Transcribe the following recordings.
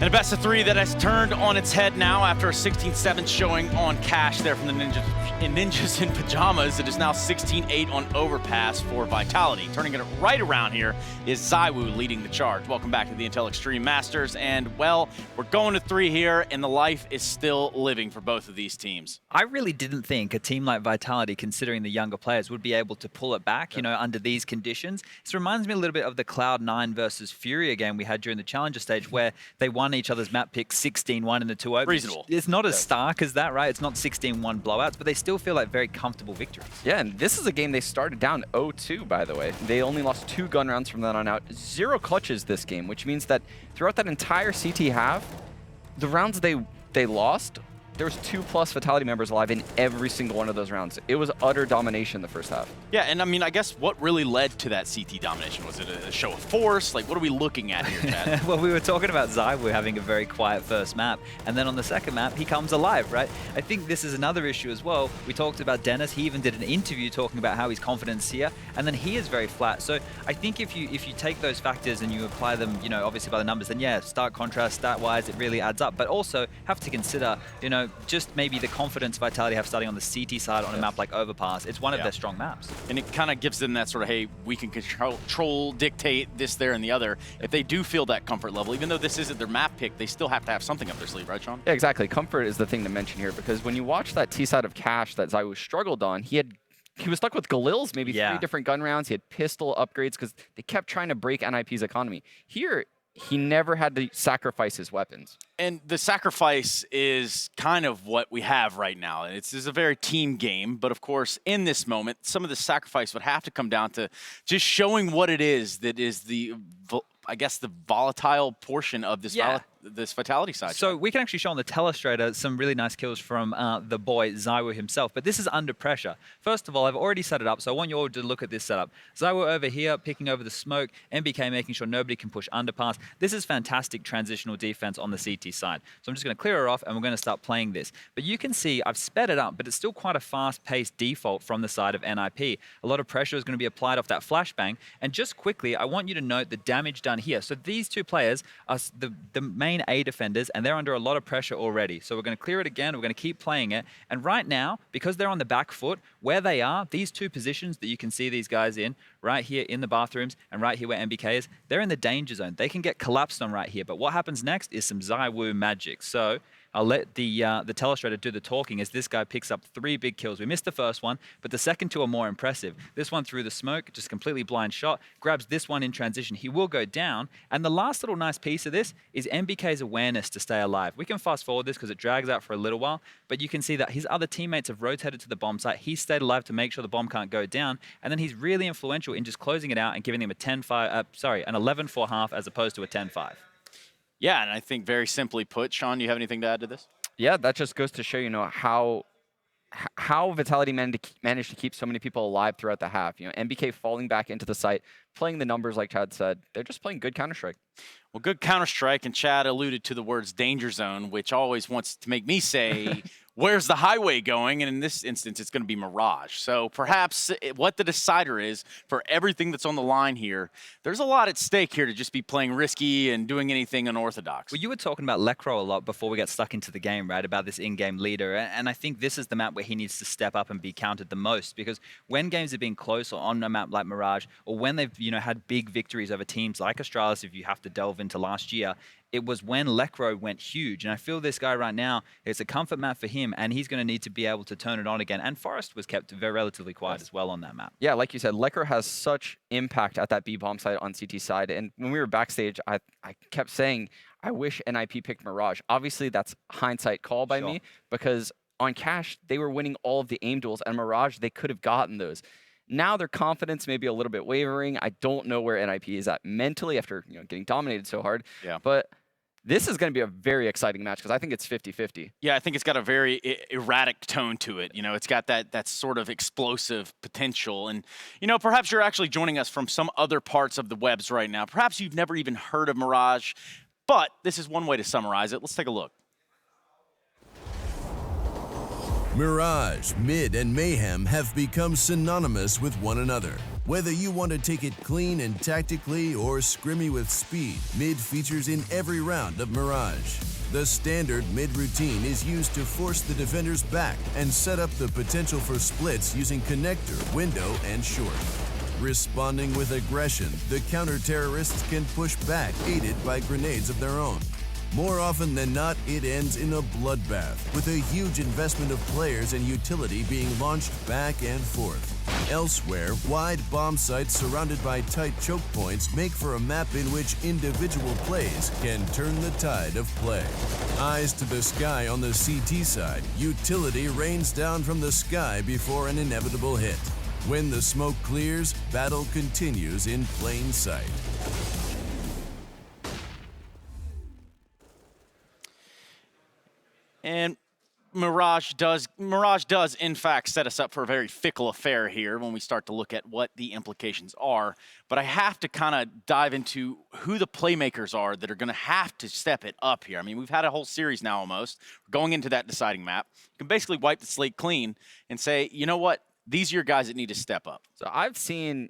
And a best of three that has turned on its head now after a 16-7 showing on Cash there from the Ninjas in Pajamas. It is now 16-8 on Overpass for Vitality. Turning it right around here is ZywOo leading the charge. Welcome back to the Intel Extreme Masters. And, well, we're going to 3 here, and the life is still living for both of these teams. I really didn't think a team like Vitality, considering the younger players, would be able to pull it back, you know, under these conditions. This reminds me a little bit of the Cloud9 versus Furia game we had during the Challenger stage, where they won each other's map pick 16-1 in the 2-0. Reasonable. It's not as stark as that, right? It's not 16-1 blowouts, but they still feel like very comfortable victories. Yeah, and this is a game they started down 0-2, by the way. They only lost 2 gun rounds from then on out. 0 clutches this game, which means that throughout that entire CT half, the rounds they lost, there was 2+ Vitality members alive in every single one of those rounds. It was utter domination the first half. Yeah, and I mean, I guess what really led to that CT domination? Was it a show of force? Like, what are we looking at here, Chad? Well, we were talking about ZywOo having a very quiet first map, and then on the second map, he comes alive, right? I think this is another issue as well. We talked about Dennis. He even did an interview talking about how his confidence here, and then he is very flat. So I think if you take those factors and you apply them, you know, obviously by the numbers, then yeah, stark contrast, stat-wise, it really adds up. But also have to consider, you know, just maybe the confidence Vitality have starting on the CT side on a map like Overpass. It's one of their strong maps. And it kind of gives them that sort of, hey, we can control, dictate this, there, and the other. If they do feel that comfort level, even though this isn't their map pick, they still have to have something up their sleeve, right, Sean? Yeah, exactly. Comfort is the thing to mention here, because when you watch that T side of Cash that ZywOo struggled on, he was stuck with Galil's maybe 3 different gun rounds. He had pistol upgrades because they kept trying to break NiP's economy. Here, he never had to sacrifice his weapons. And the sacrifice is kind of what we have right now. It's a very team game, but of course, in this moment, some of the sacrifice would have to come down to just showing what it is that is the, I guess, the volatile portion of this this Vitality side. So we can actually show on the telestrator some really nice kills from the boy ZywOo himself, but this is under pressure. First of all, I've already set it up, so I want you all to look at this setup. ZywOo over here, picking over the smoke, NBK making sure nobody can push underpass. This is fantastic transitional defense on the CT side. So I'm just going to clear her off, and we're going to start playing this. But you can see I've sped it up, but it's still quite a fast-paced default from the side of NiP. A lot of pressure is going to be applied off that flashbang, and just quickly, I want you to note the damage done here. So these two players are the main A defenders, and they're under a lot of pressure already. So we're going to clear it again. We're going to keep playing it. And right now, because they're on the back foot, where they are, these 2 positions that you can see these guys in, right here in the bathrooms and right here where NBK is, they're in the danger zone. They can get collapsed on right here. But what happens next is some ZywOo magic. So I'll let the telestrator do the talking as this guy picks up 3 big kills. We missed the first one, but the second 2 are more impressive. This one through the smoke, just completely blind shot, grabs this one in transition. He will go down. And the last little nice piece of this is NBK's awareness to stay alive. We can fast forward this because it drags out for a little while, but you can see that his other teammates have rotated to the bomb site. He stayed alive to make sure the bomb can't go down. And then he's really influential in just closing it out and giving them an 11-4 half as opposed to a 10-5. Yeah, and I think very simply put, Sean, do you have anything to add to this? Yeah, that just goes to show, you know, how Vitality managed to keep so many people alive throughout the half. You know, NBK falling back into the site, playing the numbers like Chad said. They're just playing good Counter-Strike. Well, good Counter-Strike, and Chad alluded to the words danger zone, which always wants to make me say, where's the highway going? And in this instance, it's going to be Mirage. So perhaps what the decider is for everything that's on the line here, there's a lot at stake here to just be playing risky and doing anything unorthodox. Well, you were talking about Lekro a lot before we got stuck into the game, right, about this in-game leader. And I think this is the map where he needs to step up and be counted the most, because when games have been close or on a map like Mirage, or when they've, you know, had big victories over teams like Astralis, if you have to delve into last year, it was when Lekro went huge. And I feel this guy right now, it's a comfort map for him, and he's going to need to be able to turn it on again. And Forest was kept very relatively quiet as well on that map. Yeah, like you said, Lekro has such impact at that B-bomb site on CT side. And when we were backstage, I kept saying, I wish NiP picked Mirage. Obviously, that's hindsight call by me, because on Cash, they were winning all of the aim duels, and Mirage, they could have gotten those. Now their confidence may be a little bit wavering. I don't know where NiP is at mentally after, you know, getting dominated so hard. Yeah. But this is going to be a very exciting match because I think it's 50-50. Yeah, I think it's got a very erratic tone to it. You know, it's got that sort of explosive potential. And, you know, perhaps you're actually joining us from some other parts of the webs right now. Perhaps you've never even heard of Mirage, but this is one way to summarize it. Let's take a look. Mirage, Mid, and Mayhem have become synonymous with one another. Whether you want to take it clean and tactically or scrimmy with speed, Mid features in every round of Mirage. The standard Mid routine is used to force the defenders back and set up the potential for splits using connector, window, and short. Responding with aggression, the counter-terrorists can push back, aided by grenades of their own. More often than not, it ends in a bloodbath, with a huge investment of players and utility being launched back and forth. Elsewhere, wide bomb sites surrounded by tight choke points make for a map in which individual plays can turn the tide of play. Eyes to the sky on the CT side, utility rains down from the sky before an inevitable hit. When the smoke clears, battle continues in plain sight. And Mirage does in fact set us up for a very fickle affair here when we start to look at what the implications are. But I have to kind of dive into who the playmakers are that are going to have to step it up here. I mean, we've had a whole series now almost. We're going into that deciding map. You can basically wipe the slate clean and say, you know what? These are your guys that need to step up. So I've seen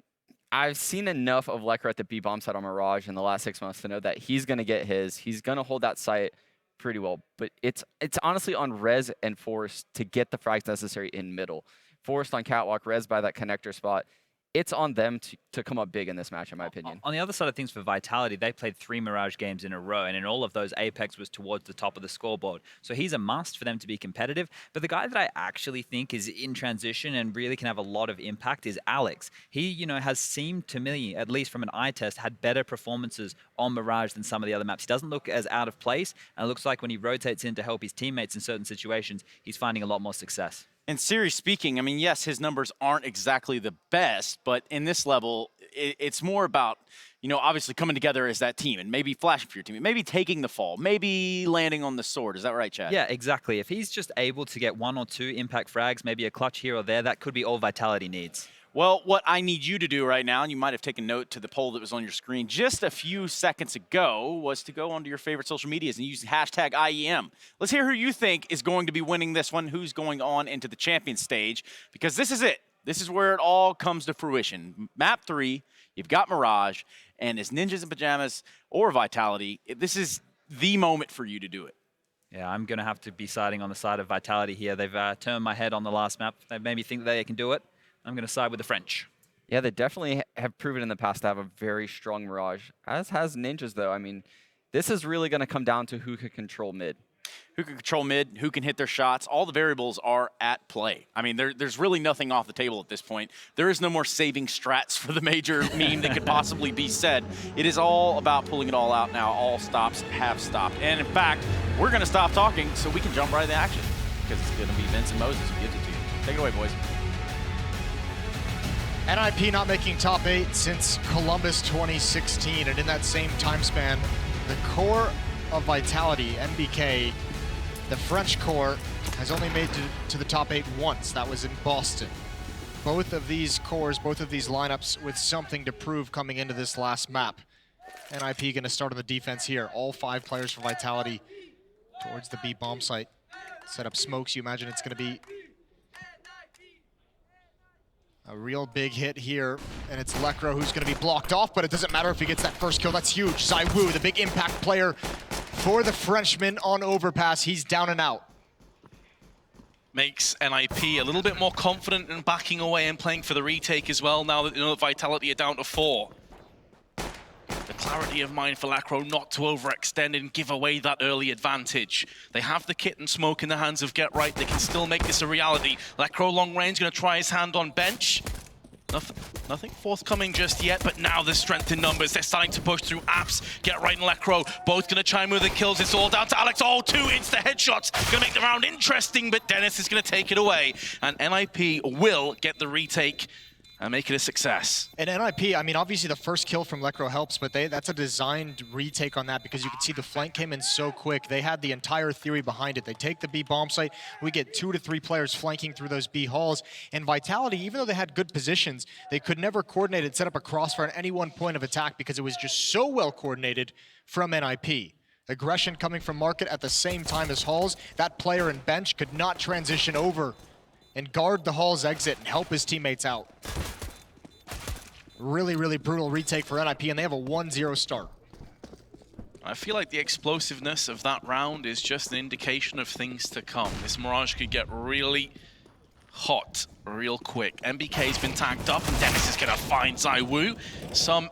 enough of Lekr at the B bomb site on Mirage in the last 6 months to know that he's going to get his. He's going to hold that site pretty well, but it's honestly on Rez and Forrest to get the frags necessary in middle. Forrest on catwalk, Rez by that connector spot. It's on them to come up big in this match, in my opinion. On the other side of things for Vitality, they played 3 Mirage games in a row, and in all of those, Apex was towards the top of the scoreboard. So he's a must for them to be competitive. But the guy that I actually think is in transition and really can have a lot of impact is Alex. He, has seemed to me, at least from an eye test, had better performances on Mirage than some of the other maps. He doesn't look as out of place, and it looks like when he rotates in to help his teammates in certain situations, he's finding a lot more success. And seriously speaking, I mean, yes, his numbers aren't exactly the best, but in this level, it's more about, obviously coming together as that team and maybe flashing for your team, maybe taking the fall, maybe landing on the sword. Is that right, Chad? Yeah, exactly. If he's just able to get 1 or 2 impact frags, maybe a clutch here or there, that could be all Vitality needs. Well, what I need you to do right now, and you might have taken note to the poll that was on your screen just a few seconds ago, was to go onto your favorite social medias and use hashtag IEM. Let's hear who you think is going to be winning this one, who's going on into the champion stage, because this is it. This is where it all comes to fruition. Map 3, you've got Mirage, and as Ninjas in Pajamas or Vitality, this is the moment for you to do it. Yeah, I'm going to have to be siding on the side of Vitality here. They've turned my head on the last map. They made me think that they can do it. I'm going to side with the French. Yeah, they definitely have proven in the past to have a very strong Mirage, as has Ninjas, though. I mean, this is really going to come down to who can control mid. Who can control mid, who can hit their shots. All the variables are at play. I mean, there's really nothing off the table at this point. There is no more saving strats for the major meme that could possibly be said. It is all about pulling it all out now. All stops have stopped. And in fact, we're going to stop talking so we can jump right into action, because it's going to be Vince and Moses who gives it to you. Take it away, boys. NiP not making top 8 since Columbus 2016, and in that same time span, the core of Vitality, MBK, the French core, has only made to the top 8 once. That was in Boston. Both of these cores, both of these lineups with something to prove coming into this last map. NiP going to start on the defense here. All 5 players for Vitality towards the B bomb site. Set up smokes. You imagine it's going to be a real big hit here, and it's Lekr who's going to be blocked off, but it doesn't matter if he gets that first kill. That's huge. ZywOo, the big impact player for the Frenchman on overpass. He's down and out. Makes NiP a little bit more confident in backing away and playing for the retake as well, now that they know that Vitality are down to 4. The clarity of mind for Lekr not to overextend and give away that early advantage. They have the kit and smoke in the hands of Get Right. They can still make this a reality. Lekr long range going to try his hand on bench. Nothing forthcoming just yet, but now there's strength in numbers. They're starting to push through apps. Get Right and Lekr both going to chime with the kills. It's all down to Alex. Oh, 2 insta headshots. Going to make the round interesting, but Dennis is going to take it away. And NiP will get the retake and make it a success. And NiP, I mean, obviously the first kill from Lekr helps, but that's a designed retake on that, because you can see the flank came in so quick. They had the entire theory behind it. They take the B bomb site. We get 2 to 3 players flanking through those B halls. And Vitality, even though they had good positions, they could never coordinate and set up a crossfire at any one point of attack, because it was just so well coordinated from NiP. Aggression coming from Market at the same time as Halls. That player in bench could not transition over and guard the Halls exit and help his teammates out. Really, really brutal retake for NiP, and they have a 1-0 start. I feel like the explosiveness of that round is just an indication of things to come. This Mirage could get really hot real quick. NBK's been tagged up, and Dennis is going to find ZywOo. Some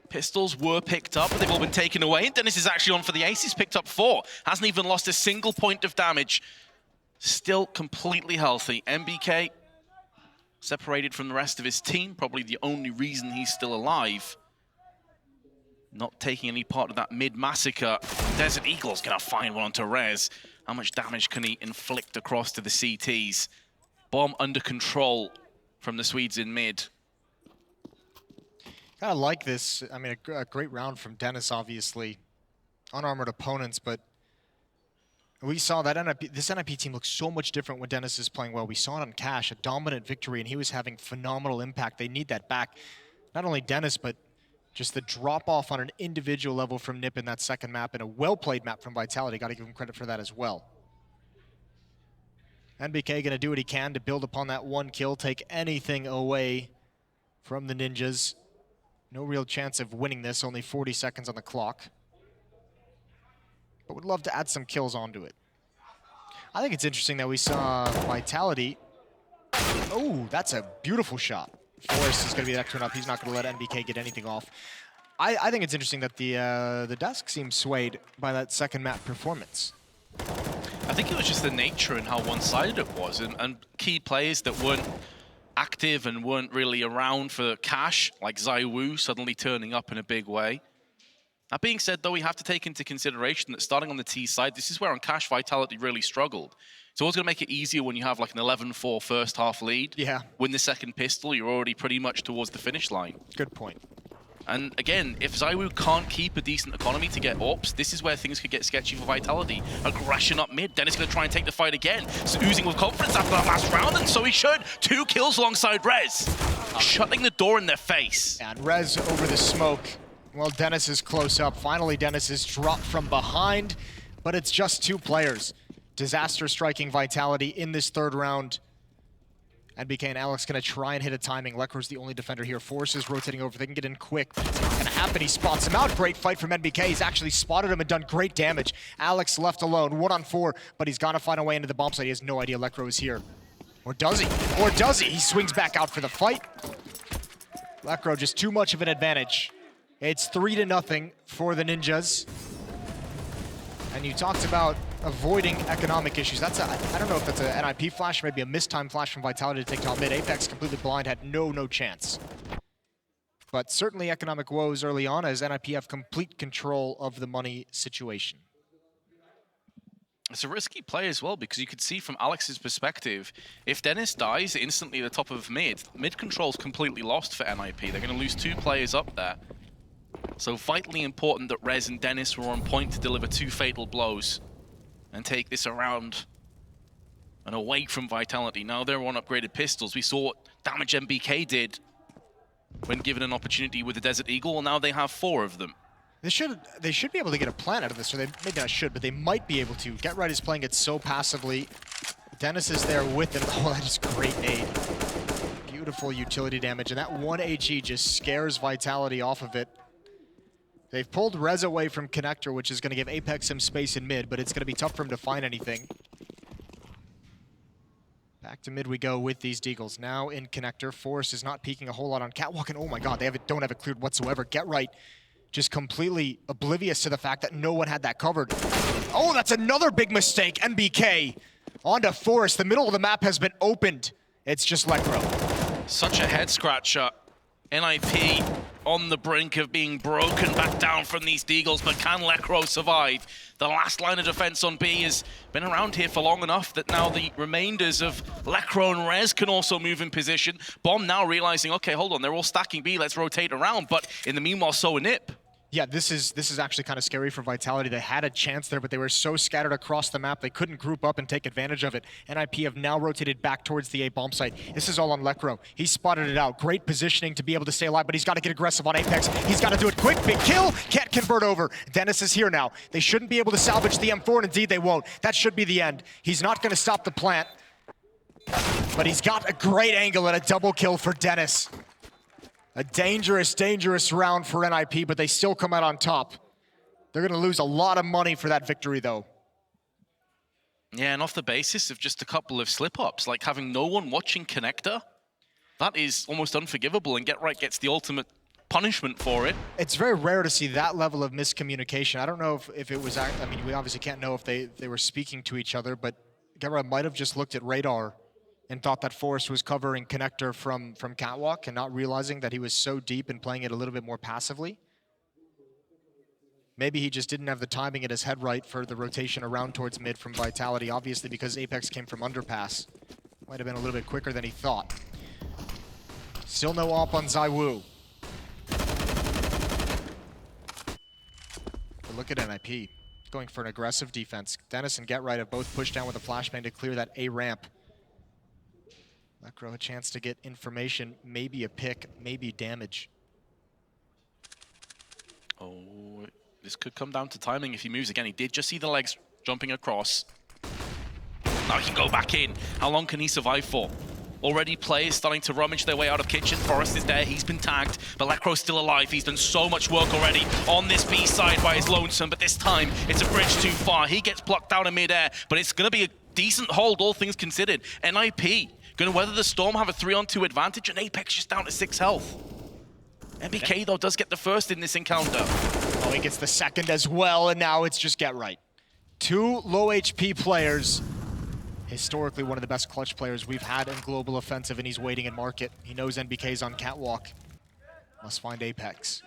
pistols were picked up, but they've all been taken away. And Dennis is actually on for the ace. He's picked up 4. Hasn't even lost a single point of damage. Still completely healthy. NBK separated from the rest of his team. Probably the only reason he's still alive. Not taking any part of that mid-massacre. Desert Eagle's going to find one onto Rez. How much damage can he inflict across to the CTs? Bomb under control from the Swedes in mid. Kind of like this. I mean, a great round from Dennis, obviously. Unarmored opponents, but we saw that this NiP team looks so much different when Dennis is playing well. We saw it on Cash, a dominant victory, and he was having phenomenal impact. They need that back. Not only Dennis, but just the drop-off on an individual level from NiP in that second map, and a well-played map from Vitality. Got to give him credit for that as well. NBK going to do what he can to build upon that 1 kill, take anything away from the Ninjas. No real chance of winning this, only 40 seconds on the clock. But would love to add some kills onto it. I think it's interesting that we saw Vitality. Oh, that's a beautiful shot. Forrest is going to be the next one up. He's not going to let NBK get anything off. I think it's interesting that the desk seems swayed by that second map performance. I think it was just the nature and how one-sided it was, and key players that weren't active and weren't really around for Cash, like ZywOo, suddenly turning up in a big way. That being said, though, we have to take into consideration that starting on the T side, this is where on Cash Vitality really struggled. It's always going to make it easier when you have like an 11-4 first half lead. Yeah. Win the second pistol, you're already pretty much towards the finish line. Good point. And again, if ZywOo can't keep a decent economy to get AWPs, this is where things could get sketchy for Vitality. Aggression up mid. Dennis going to try and take the fight again. So oozing with confidence after that last round, and so he should. 2 kills alongside Rez. Shutting the door in their face. And Rez over the smoke. Well, Dennis is close up. Finally, Dennis is dropped from behind, but it's just 2 players. Disaster striking Vitality in this third round. NBK and Alex gonna try and hit a timing. Lekro's the only defender here. Force is rotating over. They can get in quick, but it's not gonna happen. He spots him out. Great fight from NBK. He's actually spotted him and done great damage. Alex left alone, 1-on-4, but he's gotta find a way into the bomb site. He has no idea Lekro is here. Or does he? Or does he? He swings back out for the fight. Lekro just too much of an advantage. It's 3-0 for the Ninjas. And you talked about avoiding economic issues. That's I don't know if that's a NiP flash, maybe a mistime flash from Vitality to take top mid. Apex completely blind, had no chance. But certainly economic woes early on as NiP have complete control of the money situation. It's a risky play as well, because you could see from Alex's perspective, if Dennis dies instantly at the top of mid control's completely lost for NiP. They're going to lose 2 players up there. So vitally important that Rez and Dennis were on point to deliver 2 fatal blows and take this around and away from Vitality. Now they're on upgraded pistols. We saw what damage NBK did when given an opportunity with the Desert Eagle. Well, now they have 4 of them. They should be able to get a plan out of this, or they maybe not should, but they might be able to. Get Right is playing it so passively. Dennis is there with him. Oh, that is great nade. Beautiful utility damage, and that 1 HE just scares Vitality off of it. They've pulled Rez away from Connector, which is going to give Apex some space in mid, but it's going to be tough for him to find anything. Back to mid we go with these Deagles. Now in Connector. Forrest is not peeking a whole lot on Catwalk, and oh my god, they don't have it cleared whatsoever. Get Right just completely oblivious to the fact that no one had that covered. Oh, that's another big mistake. NBK onto Forrest. The middle of the map has been opened. It's just Lekro. Such a head scratcher. NiP on the brink of being broken back down from these Deagles, but can Lekro survive? The last line of defense on B has been around here for long enough that now the remainders of Lekro and Rez can also move in position. Bomb now realizing, okay, hold on, they're all stacking B, let's rotate around, but in the meanwhile, so a NiP. Yeah, this is actually kind of scary for Vitality. They had a chance there, but they were so scattered across the map, they couldn't group up and take advantage of it. NiP have now rotated back towards the A bomb site. This is all on Lekro. He spotted it out. Great positioning to be able to stay alive, but he's got to get aggressive on Apex. He's got to do it quick. Big kill. Can't convert over. Dennis is here now. They shouldn't be able to salvage the M4, and indeed they won't. That should be the end. He's not going to stop the plant, but he's got a great angle and a double kill for Dennis. A dangerous, dangerous round for NiP, but they still come out on top. They're going to lose a lot of money for that victory, though. Yeah, and off the basis of just a couple of slip-ups, like having no one watching connector, that is almost unforgivable, and Get Right gets the ultimate punishment for it. It's very rare to see that level of miscommunication. I don't know if it was, I mean, we obviously can't know if they were speaking to each other, but Get Right might have just looked at radar and thought that Forrest was covering connector from Catwalk and not realizing that he was so deep and playing it a little bit more passively. Maybe he just didn't have the timing in his head right for the rotation around towards mid from Vitality, obviously because Apex came from underpass. Might have been a little bit quicker than he thought. Still no op on ZywOo. But look at NiP, going for an aggressive defense. Dennis and Get Right have both pushed down with a flashbang to clear that A ramp. Lekro a chance to get information, maybe a pick, maybe damage. Oh, this could come down to timing if he moves again. He did just see the legs jumping across. Now he can go back in. How long can he survive for? Already players starting to rummage their way out of kitchen. Forrest is there, he's been tagged, but Lekro's still alive. He's done so much work already on this B side by his lonesome, but this time it's a bridge too far. He gets blocked out in midair, but it's gonna be a decent hold, all things considered. NiP gonna weather the storm, have a 3-on-2 advantage, and Apex just down to 6 health. NBK, though, does get the first in this encounter. Oh, he gets the second as well, and now it's just Get Right. 2 low HP players. Historically, one of the best clutch players we've had in Global Offensive, and he's waiting in market. He knows NBK's on Catwalk. Must find Apex.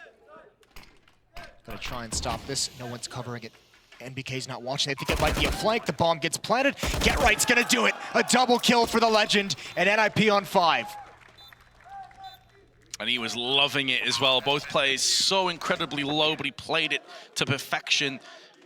Gonna try and stop this. No one's covering it. NBK's not watching. They think it might be a flank. The bomb gets planted. Get Right's gonna do it. A double kill for the legend, and NiP on 5. And he was loving it as well. Both players so incredibly low, but he played it to perfection.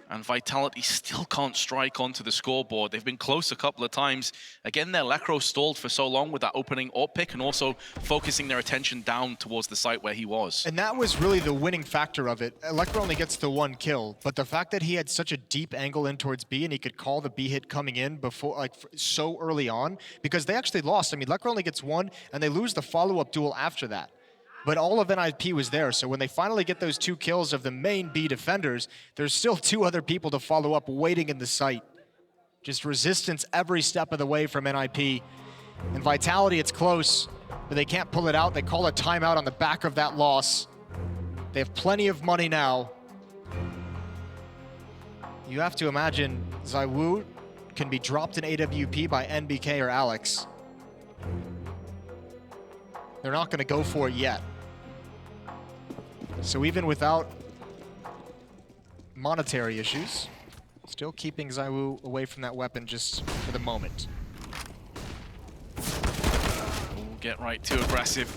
And Vitality still can't strike onto the scoreboard. They've been close a couple of times. Again, their Lekro stalled for so long with that opening AWP pick and also focusing their attention down towards the site where he was. And that was really the winning factor of it. Lekro only gets the 1 kill, but the fact that he had such a deep angle in towards B and he could call the B hit coming in before, like, so early on, because they actually lost. I mean, Lekro only gets 1 and they lose the follow-up duel after that. But all of NiP was there, so when they finally get those 2 kills of the main B defenders, there's still 2 other people to follow up waiting in the site. Just resistance every step of the way from NiP. And Vitality, it's close, but they can't pull it out. They call a timeout on the back of that loss. They have plenty of money now. You have to imagine ZywOo can be dropped in AWP by NBK or Alex. They're not going to go for it yet. So even without monetary issues, still keeping ZywOo away from that weapon just for the moment. We'll Get Right too aggressive.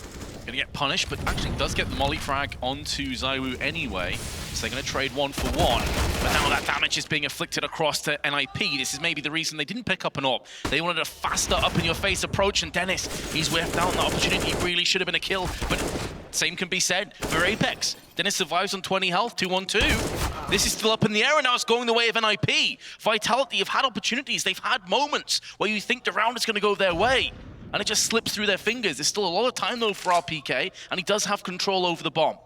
Gonna get punished, but actually does get the molly frag onto ZywOo anyway. So they're gonna trade 1 for 1. But now that damage is being inflicted across to NiP. This is maybe the reason they didn't pick up an AWP. They wanted a faster up-in-your-face approach, and Dennis, he's whiffed out. That opportunity really should have been a kill, but same can be said for Apex. Dennis survives on 20 health, 2-on-2. This is still up in the air, and now it's going the way of NiP. Vitality have had opportunities. They've had moments where you think the round is gonna go their way, and it just slips through their fingers. There's still a lot of time, though, for RPK, and he does have control over the bomb.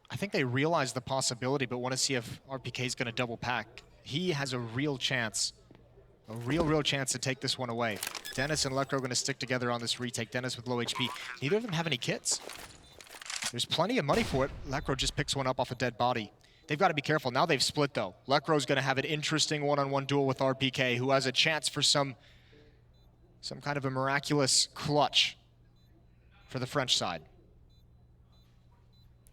I think they realize the possibility, but want to see if RPK is going to double pack. He has a real chance, a real chance to take this one away. Dennis and Lekro are going to stick together on this retake. Dennis with low HP. Neither of them have any kits. There's plenty of money for it. Lekro just picks one up off a dead body. They've got to be careful. Now they've split, though. Lekro's going to have an interesting one-on-one duel with RPK, who has a chance for some kind of a miraculous clutch for the French side.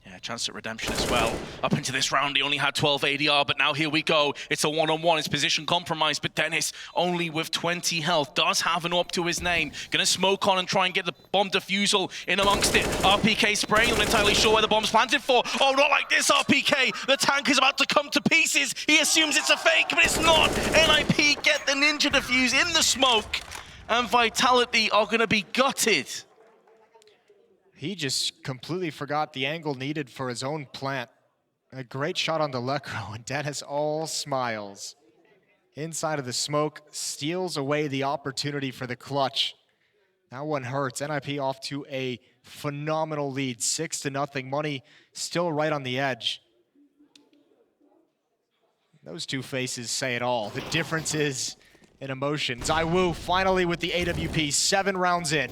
Yeah, Yeah, chance at redemption as well. Up into this round, he only had 12 ADR, but now here we go. It's a one-on-one. His position compromised, but Dennis, only with 20 health, does have an up to his name. Gonna smoke on and try and get the bomb defusal in amongst it. RPK spraying, not entirely sure where the bomb's planted for. Oh, not like this, RPK. The tank is about to come to pieces. He assumes it's a fake, but it's not. NiP get the ninja defuse in the smoke, and Vitality are gonna be gutted. He just completely forgot the angle needed for his own plant. A great shot on the Lecro, and Dennis all smiles. Inside of the smoke, steals away the opportunity for the clutch. That one hurts. NiP off to a phenomenal lead, 6-0. Money still right on the edge. Those two faces say it all. The difference is in emotion. ZywOo finally with the AWP, 7 rounds in.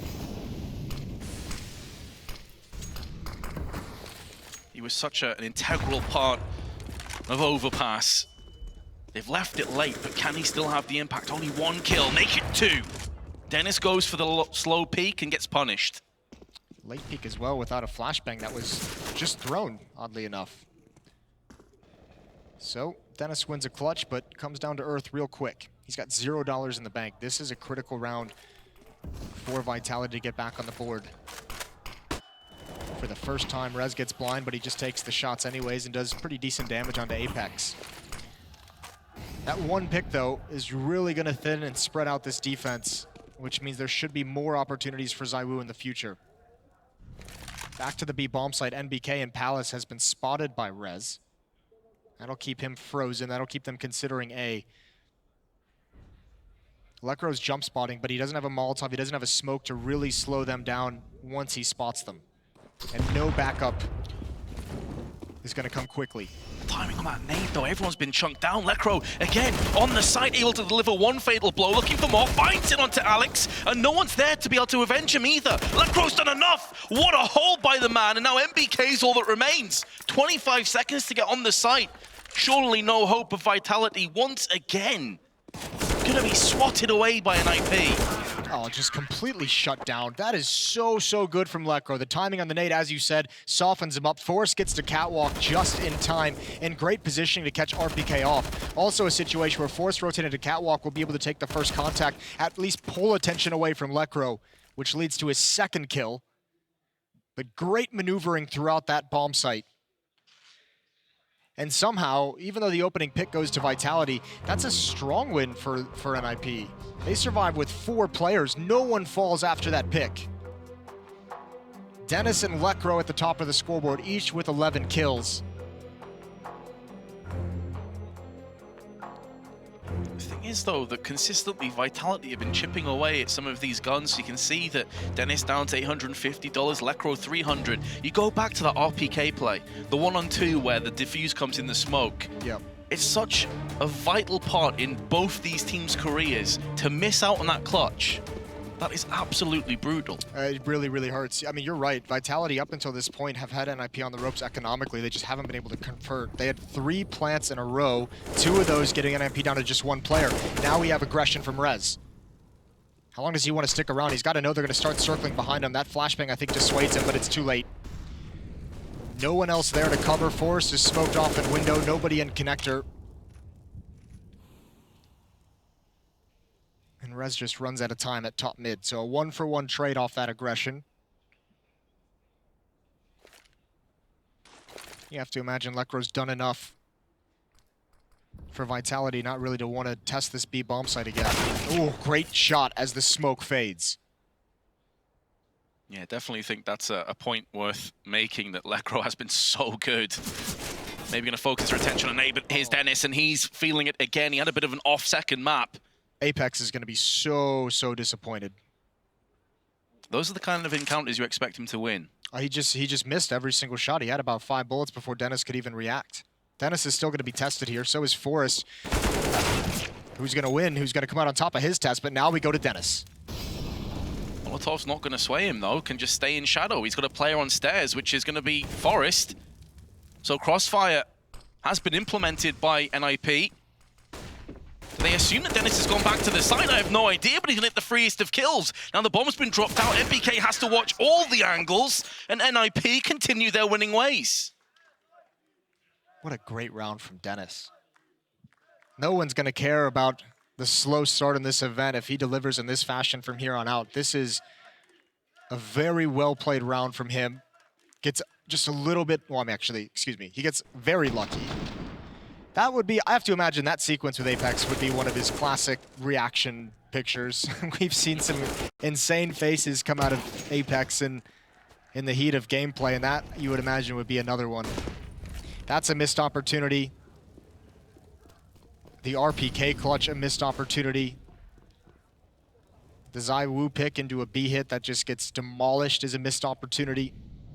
He was such an integral part of Overpass. They've left it late, but can he still have the impact? Only 1 kill, make it 2. Dennis goes for the slow peek and gets punished. Late peek as well without a flashbang that was just thrown, oddly enough. So Dennis wins a clutch, but comes down to earth real quick. He's got $0 in the bank. This is a critical round for Vitality to get back on the board. For the first time, Rez gets blind, but he just takes the shots anyways and does pretty decent damage onto Apex. That one pick, though, is really going to thin and spread out this defense, which means there should be more opportunities for ZywOo in the future. Back to the B bomb site, NBK and Palace has been spotted by Rez. That'll keep him frozen. That'll keep them considering A. Lecro's jump spotting, but he doesn't have a Molotov. He doesn't have a smoke to really slow them down once he spots them. And no backup is going to come quickly. Timing on that nade, though. Everyone's been chunked down. Lecro, again, on the site, able to deliver 1 fatal blow, looking for more, finds it onto Alex, and no one's there to be able to avenge him either. Lecro's done enough. What a hold by the man, and now NBK's all that remains. 25 seconds to get on the site. Surely no hope of Vitality once again. Gonna be swatted away by an IP. Oh, just completely shut down. That is so good from Lecro. The timing on the nade, as you said, softens him up. Forrest gets to catwalk just in time, in great positioning to catch RPK off. Also a situation where Forrest rotated to catwalk will be able to take the first contact, at least pull attention away from Lecro, which leads to his 2nd kill. But great maneuvering throughout that bomb site. And somehow, even though the opening pick goes to Vitality, that's a strong win for NiP. They survive with 4 players. No one falls after that pick. Dennis and Lecro at the top of the scoreboard, each with 11 kills. The thing is, though, that consistently Vitality have been chipping away at some of these guns. You can see that Dennis down to $850, Lecro 300. You go back to the RPK play, the 1-on-2 where the diffuse comes in the smoke. Yep. It's such a vital part in both these teams' careers to miss out on that clutch. That is absolutely brutal. It really hurts. I mean, you're right. Vitality, up until this point, have had NiP on the ropes economically. They just haven't been able to convert. They had 3 plants in a row, 2 of those getting NiP down to just 1 player. Now we have aggression from Rez. How long does he want to stick around? He's got to know they're going to start circling behind him. That flashbang, I think, dissuades him, but it's too late. No one else there to cover. Forrest is smoked off in window. Nobody in connector. And Rez just runs out of time at top mid. So a 1-for-1 trade off that aggression. You have to imagine Lecro's done enough for Vitality not really to want to test this B bomb site again. Oh, great shot as the smoke fades. Yeah, definitely think that's a point worth making, that Lecro has been so good. Maybe going to focus her attention on A, but here's Dennis, and he's feeling it again. He had a bit of an off-second map. Apex is going to be so disappointed. Those are the kind of encounters you expect him to win. He just missed every single shot. He had about 5 bullets before Dennis could even react. Dennis is still going to be tested here. So is Forrest. Who's going to win? Who's going to come out on top of his test? But now we go to Dennis. Molotov's not going to sway him, though. Can just stay in shadow. He's got a player on stairs, which is going to be Forrest. So Crossfire has been implemented by NiP. They assume that Dennis has gone back to the side. I have no idea, but he's going to hit the freest of kills. Now the bomb's been dropped out. NBK has to watch all the angles, and NiP continue their winning ways. What a great round from Dennis. No one's going to care about the slow start in this event if he delivers in this fashion from here on out. This is a very well-played round from him. Gets just a little bit, well, excuse me, he gets very lucky. That would be, I have to imagine that sequence with Apex would be one of his classic reaction pictures. We've seen some insane faces come out of Apex in the heat of gameplay, and that, you would imagine, would be another one. That's a missed opportunity. The RPK clutch, a missed opportunity. The ZywOo pick into a B hit that just gets demolished is a missed opportunity.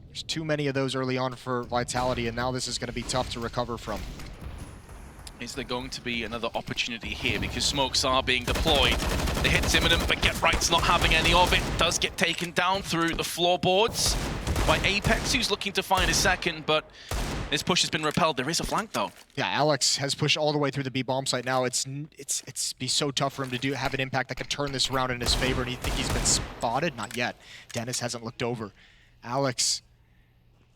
There's too many of those early on for Vitality, and now this is going to be tough to recover from. Is there going to be another opportunity here? Because smokes are being deployed. The hit's imminent, but Get Right's not having any of it. Does get taken down through the floorboards by Apex, who's looking to find a second, but this push has been repelled. There is a flank, though. Yeah, Alex has pushed all the way through the B bomb site now. It's be so tough for him to have an impact that could turn this round in his favor, and you think he's been spotted? Not yet. Dennis hasn't looked over. Alex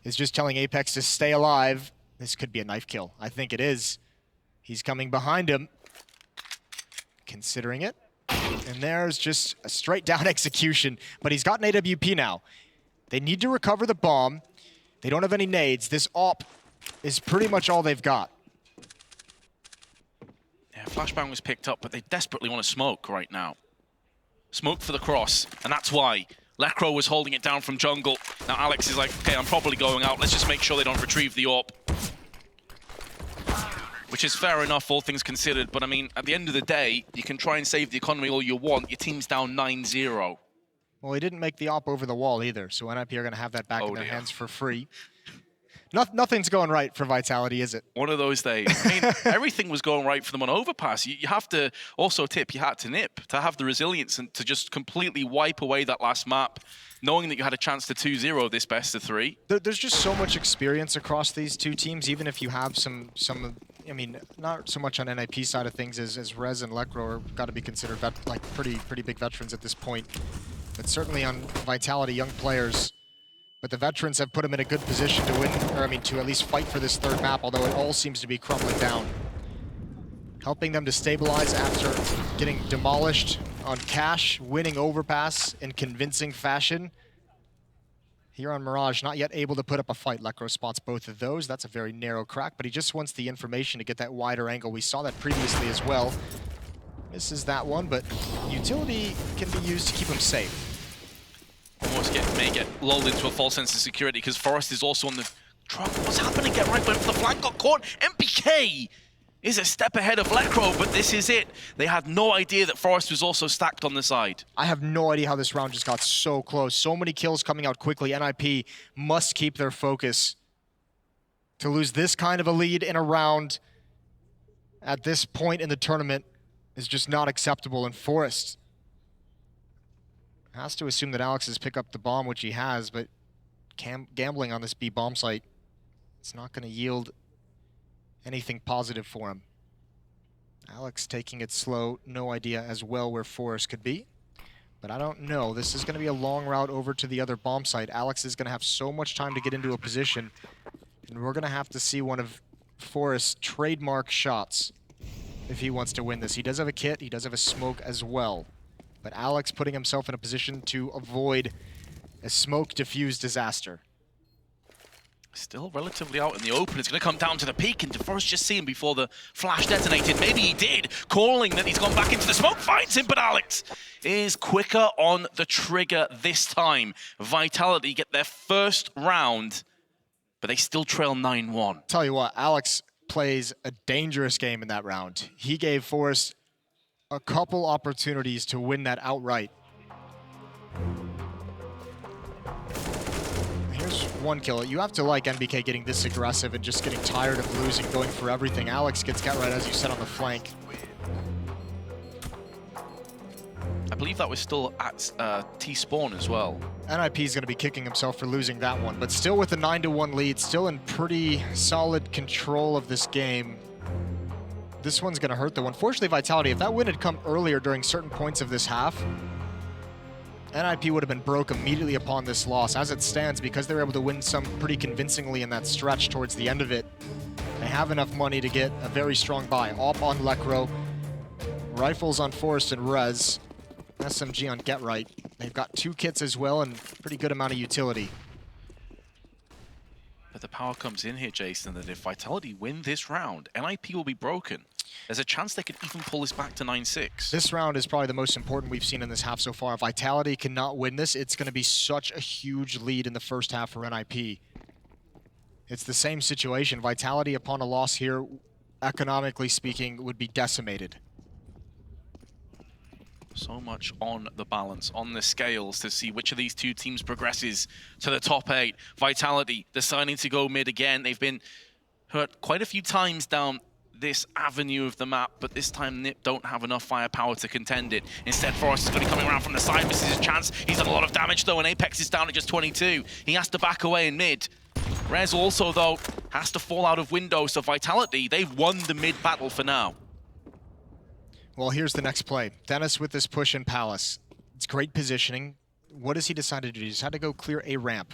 is just telling Apex to stay alive. This could be a knife kill. I think it is. He's coming behind him, considering it. And there's just a straight down execution, but he's got an AWP now. They need to recover the bomb. They don't have any nades. This AWP is pretty much all they've got. Yeah, flashbang was picked up, but they desperately want to smoke right now. Smoke for the cross, and that's why. Lekro was holding it down from jungle. Now Alex is like, okay, I'm probably going out. Let's just make sure they don't retrieve the AWP. Which is fair enough, all things considered. But I mean, at the end of the day, you can try and save the economy all you want. Your team's down 9-0. Well, he didn't make the AWP over the wall either, so NiP are going to have that back in their hands for free. Nothing's going right for Vitality, is it? One of those days. I mean, everything was going right for them on overpass. You have to also tip your hat to NiP to have the resilience and to just completely wipe away that last map, knowing that you had a chance to 2-0 this best of 3. There's just so much experience across these two teams, even if you have some I mean, not so much on NiP side of things as Rez and Lekro are got to be considered like pretty big veterans at this point. But certainly on Vitality, young players. But the veterans have put them in a good position to win, or I mean, to at least fight for this third map, although it all seems to be crumbling down. Helping them to stabilize after getting demolished on Cash, winning overpass in convincing fashion. Here on Mirage, not yet able to put up a fight. Lekro spots both of those. That's a very narrow crack, but he just wants the information to get that wider angle. We saw that previously as well. Misses that one, but utility can be used to keep him safe. Almost may get lulled into a false sense of security because Forest is also on the truck. What's happening? Get right, went for the flank, got caught. NPK is a step ahead of Lekro, but this is it. They had no idea that Forest was also stacked on the side. I have no idea how this round just got so close. So many kills coming out quickly. NiP must keep their focus. To lose this kind of a lead in a round at this point in the tournament is just not acceptable, and Forest has to assume that Alex has picked up the bomb, which he has, but gambling on this B bomb site, it's not going to yield anything positive for him. Alex taking it slow, no idea as well where Forest could be, but I don't know. This is going to be a long route over to the other bomb site. Alex is going to have so much time to get into a position, and we're going to have to see one of Forest's trademark shots if he wants to win this. He does have a kit, he does have a smoke as well. But Alex putting himself in a position to avoid a smoke-diffused disaster. Still relatively out in the open. It's going to come down to the peak, and DeForest just see him before the flash detonated. Maybe he did, calling that he's gone back into the smoke, finds him, but Alex is quicker on the trigger this time. Vitality get their first round, but they still trail 9-1. Tell you what, Alex plays a dangerous game in that round. He gave Forest a couple opportunities to win that outright. Here's one kill. You have to like NBK getting this aggressive and just getting tired of losing, going for everything. Alex gets Get Right, as you said, on the flank. I believe that was still at T-spawn as well. NiP is going to be kicking himself for losing that one, but still with a 9-1 lead, still in pretty solid control of this game. This one's going to hurt though. Unfortunately, Vitality, if that win had come earlier during certain points of this half, NiP would have been broke immediately upon this loss. As it stands, because they were able to win some pretty convincingly in that stretch towards the end of it, they have enough money to get a very strong buy. Op on Lekro, rifles on Forrest and Rez, SMG on Get Right. They've got 2 kits as well and pretty good amount of utility. But the power comes in here, Jason, that if Vitality win this round, NiP will be broken. There's a chance they could even pull this back to 9-6. This round is probably the most important we've seen in this half so far. If Vitality cannot win this, it's going to be such a huge lead in the first half for NiP. It's the same situation. Vitality, upon a loss here, economically speaking, would be decimated. So much on the balance, on the scales, to see which of these 2 teams progresses to the top 8. Vitality deciding to go mid again. They've been hurt quite a few times down this avenue of the map, but this time NiP don't have enough firepower to contend it. Instead, Forrest is going to be coming around from the side, misses his chance. He's done a lot of damage though, and Apex is down to just 22. He has to back away in mid. Rez also, though, has to fall out of window, so Vitality, they've won the mid battle for now. Well, here's the next play. Dennis with this push in Palace. It's great positioning. What does he decide to do? He just had to go clear A ramp.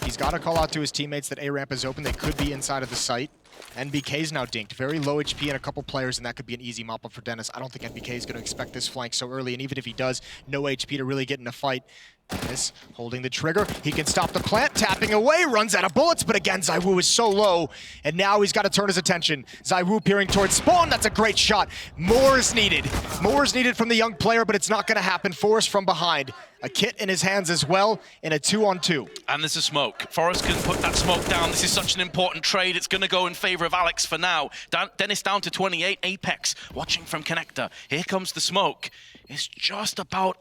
He's got to call out to his teammates that A ramp is open. They could be inside of the site. NBK's now dinked. Very low HP and a couple players, and that could be an easy mop-up for Dennis. I don't think NBK is going to expect this flank so early, and even if he does, no HP to really get in a fight. Dennis holding the trigger. He can stop the plant, tapping away, runs out of bullets, but again, ZywOo is so low, and now he's got to turn his attention. ZywOo peering towards spawn. That's a great shot. More is needed. More is needed from the young player, but it's not going to happen. Forrest from behind. A kit in his hands as well, in a 2-on-2. And there's a smoke. Forrest can put that smoke down. This is such an important trade. It's going to go in favor of Alex for now. Dennis down to 28. Apex watching from connector. Here comes the smoke. It's just about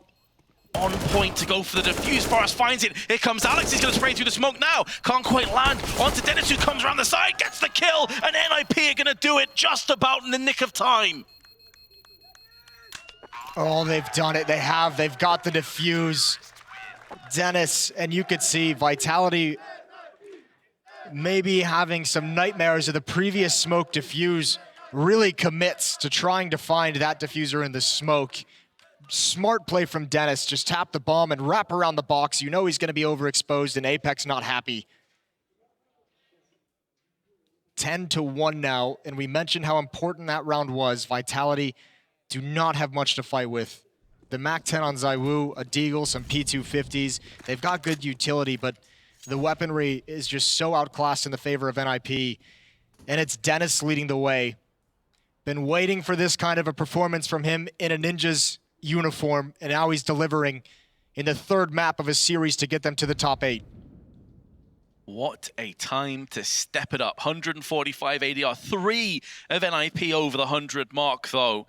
on point to go for the defuse. Forrest finds it. Here comes Alex. He's going to spray through the smoke now. Can't quite land. Onto Dennis, who comes around the side, gets the kill, and NiP are going to do it just about in the nick of time. Oh, they've done it. They have. They've got the defuse. Dennis, and you could see Vitality maybe having some nightmares of the previous smoke defuse, really commits to trying to find that diffuser in the smoke. Smart play from Dennis. Just tap the bomb and wrap around the box. You know he's going to be overexposed, and Apex not happy. 10-1 now, and we mentioned how important that round was. Vitality do not have much to fight with. The MAC-10 on ZywOo, a Deagle, some P250s. They've got good utility, but the weaponry is just so outclassed in the favor of NiP. And it's Dennis leading the way. Been waiting for this kind of a performance from him in a Ninja's uniform, and now he's delivering in the 3rd map of a series to get them to the top 8. What a time to step it up. 145 ADR, 3 of NiP over the 100 mark, though.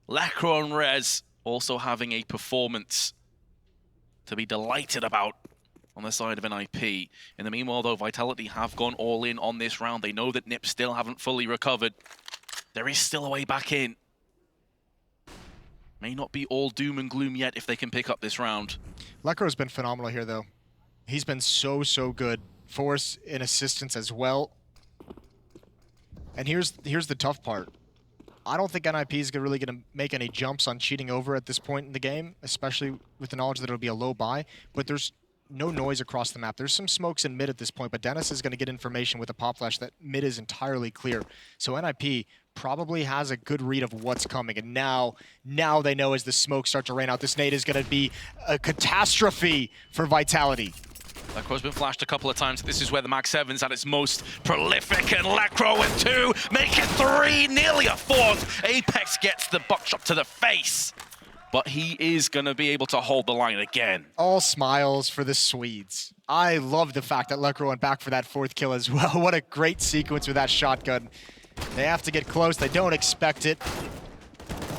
Lekro and Rez also having a performance to be delighted about on the side of NiP. In the meanwhile, though, Vitality have gone all in on this round. They know that NiP still haven't fully recovered. There is still a way back in. May not be all doom and gloom yet if they can pick up this round. Lekro's been phenomenal here, though. He's been so good. Force in assistance as well. And here's the tough part. I don't think NiP is really going to make any jumps on cheating over at this point in the game, especially with the knowledge that it'll be a low buy. But there's no noise across the map. There's some smokes in mid at this point, but Dennis is going to get information with a pop flash that mid is entirely clear. So NiP probably has a good read of what's coming, and now they know as the smoke starts to rain out, this nade is going to be a catastrophe for Vitality. Lekro's been flashed a couple of times. This is where the MAC-7's at its most prolific, and Lekro with 2, make it 3, nearly a 4th. Apex gets the buckshot to the face, but he is going to be able to hold the line again. All smiles for the Swedes. I love the fact that Lekro went back for that 4th kill as well. What a great sequence with that shotgun. They have to get close. They don't expect it.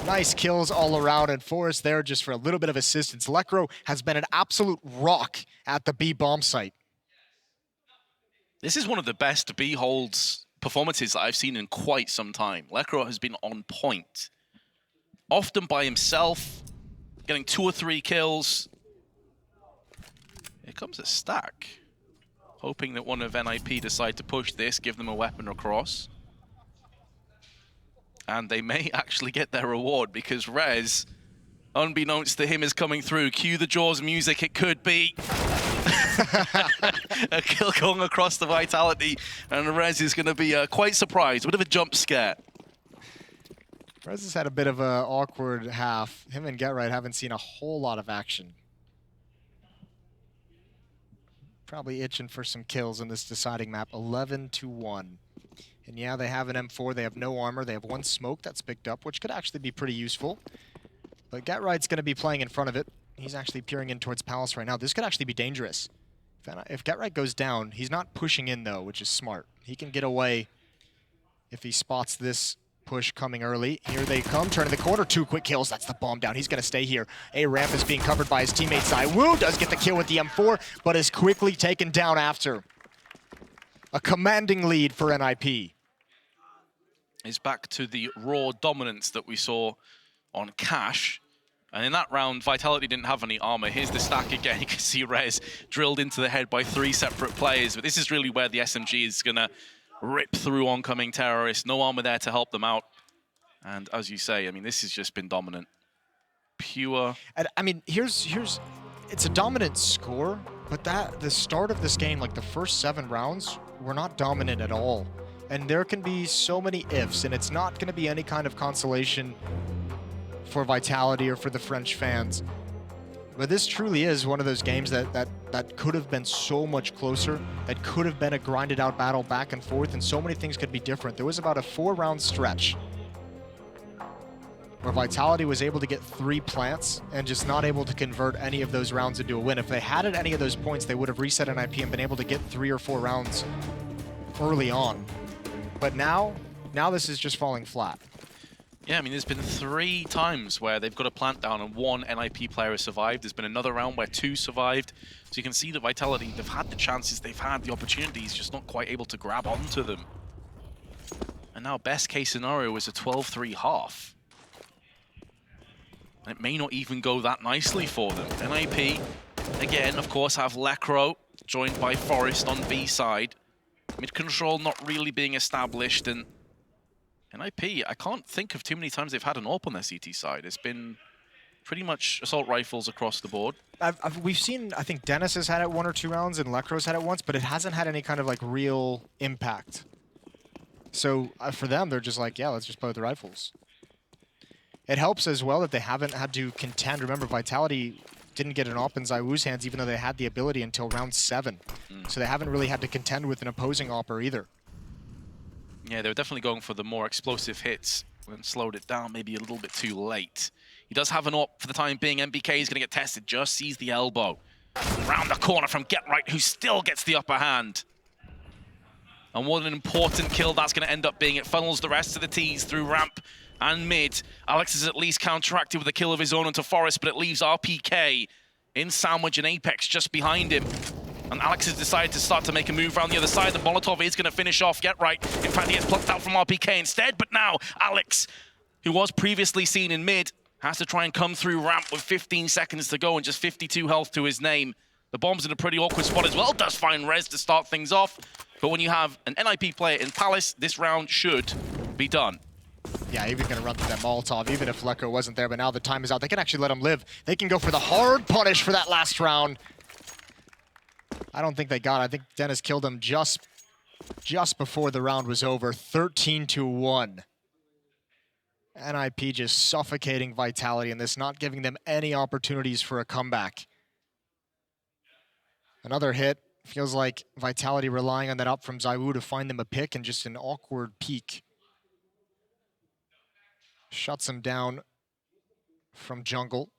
Nice kills all around, and Forrest there just for a little bit of assistance. Lekro has been an absolute rock at the B bomb site. This is one of the best B-Holds performances that I've seen in quite some time. Lekro has been on point. Often by himself, getting 2 or 3 kills. Here comes a stack. Hoping that one of NiP decide to push this, give them a weapon across. And they may actually get their reward, because Rez, unbeknownst to him, is coming through. Cue the Jaws music, it could be. A kill going across the Vitality, and Rez is going to be quite surprised. A bit of a jump scare. Rez has had a bit of an awkward half. Him and GetRight haven't seen a whole lot of action. Probably itching for some kills in this deciding map. 11-1. And yeah, they have an M4. They have no armor. They have one smoke that's picked up, which could actually be pretty useful. But GetRight's going to be playing in front of it. He's actually peering in towards Palace right now. This could actually be dangerous. If GetRight goes down, he's not pushing in, though, which is smart. He can get away if he spots this push coming early. Here they come, turning the corner. 2 quick kills. That's the bomb down. He's going to stay here. A ramp is being covered by his teammate ZywOo. Does get the kill with the M4, but is quickly taken down after. A commanding lead for NiP. Is back to the raw dominance that we saw on Cash. And in that round, Vitality didn't have any armor. Here's the stack again. You can see Rez drilled into the head by 3 separate players. But this is really where the SMG is going to rip through oncoming terrorists. No armor there to help them out. And as you say, I mean, this has just been dominant. Pure. And, I mean, here's it's a dominant score, but the start of this game, like the first 7 rounds, were not dominant at all. And there can be so many ifs, and it's not going to be any kind of consolation for Vitality or for the French fans. But this truly is one of those games that could have been so much closer, that could have been a grinded out battle back and forth, and so many things could be different. There was about a 4-round stretch where Vitality was able to get 3 plants and just not able to convert any of those rounds into a win. If they had at any of those points, they would have reset NiP and been able to get 3 or 4 rounds early on. But now this is just falling flat. Yeah, I mean, there's been 3 times where they've got a plant down and 1 NiP player has survived. There's been another round where 2 survived. So you can see that Vitality, they've had the chances, they've had the opportunities, just not quite able to grab onto them. And now best case scenario is a 12-3 half. And it may not even go that nicely for them. NiP, again, of course, have Lekro joined by Forest on B side. Mid control not really being established, and NiP, I can't think of too many times they've had an AWP on their CT side. It's been pretty much assault rifles across the board. We've seen, I think Dennis has had it 1 or 2 rounds and Lekro's had it once, but it hasn't had any kind of like real impact. So for them, they're just like, yeah, let's just play with the rifles. It helps as well that they haven't had to contend. Remember, Vitality didn't get an AWP in ZywOo's hands, even though they had the ability until round 7. So they haven't really had to contend with an opposing AWPer either. Yeah, they were definitely going for the more explosive hits and slowed it down maybe a little bit too late. He does have an AWP for the time being. MBK is going to get tested, just sees the elbow. Round the corner from GetRight, who still gets the upper hand. And what an important kill that's going to end up being. It funnels the rest of the T's through ramp and mid. Alex is at least counteracted with a kill of his own onto Forest, but it leaves RPK in Sandwich and Apex just behind him. And Alex has decided to start to make a move around the other side. The Molotov is going to finish off GetRight. In fact, he gets plucked out from RPK instead. But now, Alex, who was previously seen in mid, has to try and come through ramp with 15 seconds to go and just 52 health to his name. The bomb's in a pretty awkward spot as well. Does find Rez to start things off. But when you have an NiP player in Palace, this round should be done. Yeah, even going to run through that Molotov, even if Lekro wasn't there. But now the time is out. They can actually let him live. They can go for the hard punish for that last round. I don't think they got it. I think Dennis killed him just before the round was over. 13-1. NiP just suffocating Vitality in this, not giving them any opportunities for a comeback. Another hit. Feels like Vitality relying on that up from ZywOo to find them a pick, and just an awkward peek. Shuts him down from jungle.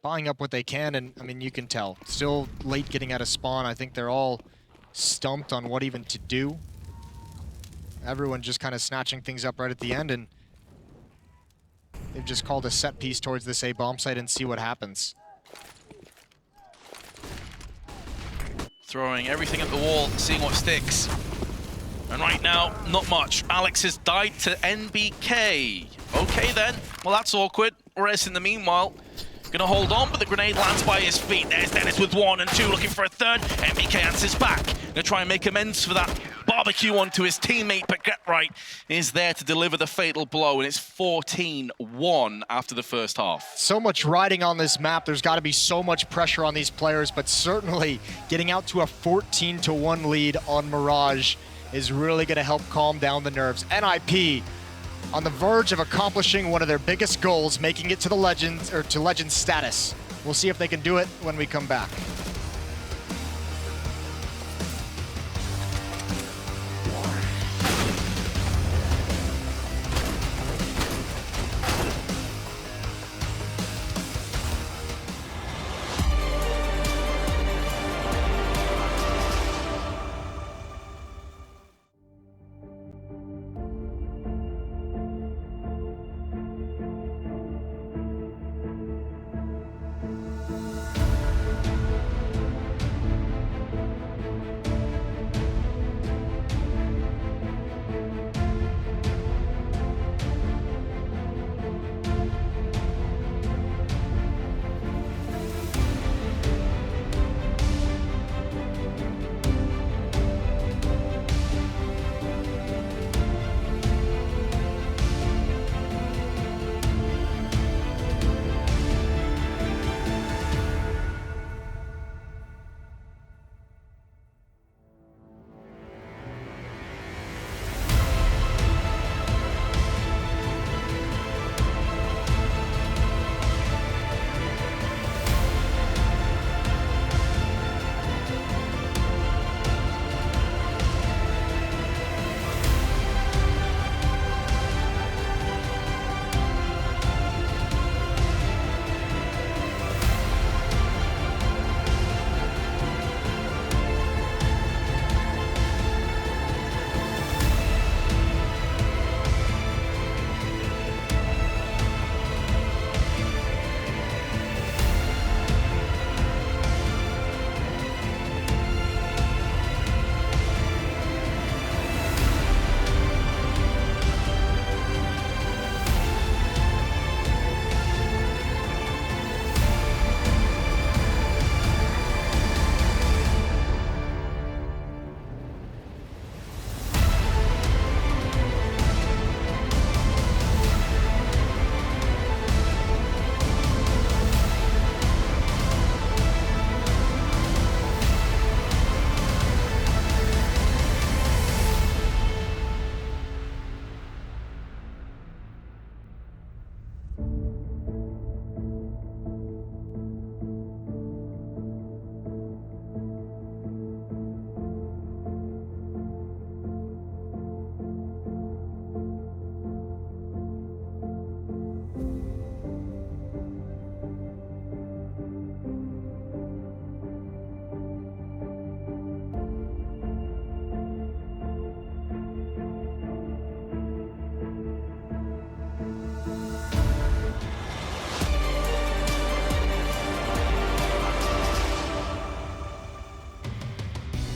Buying up what they can, and I mean, you can tell. Still late getting out of spawn. I think they're all stumped on what even to do. Everyone just kind of snatching things up right at the end, and they've just called a set piece towards this A bomb site and see what happens. Throwing everything at the wall, seeing what sticks. And right now, not much. Alex has died to NBK. Okay then, well that's awkward. Rez in the meanwhile, gonna hold on, but the grenade lands by his feet. There's Dennis with 1 and 2, looking for a third. NBK answers back. Gonna try and make amends for that barbecue onto his teammate, but GetRight is there to deliver the fatal blow, and it's 14-1 after the first half. So much riding on this map. There's got to be so much pressure on these players, but certainly getting out to a 14-1 lead on Mirage is really going to help calm down the nerves. NiP on the verge of accomplishing one of their biggest goals, making it to the Legends, or to Legend status. We'll see if they can do it when we come back.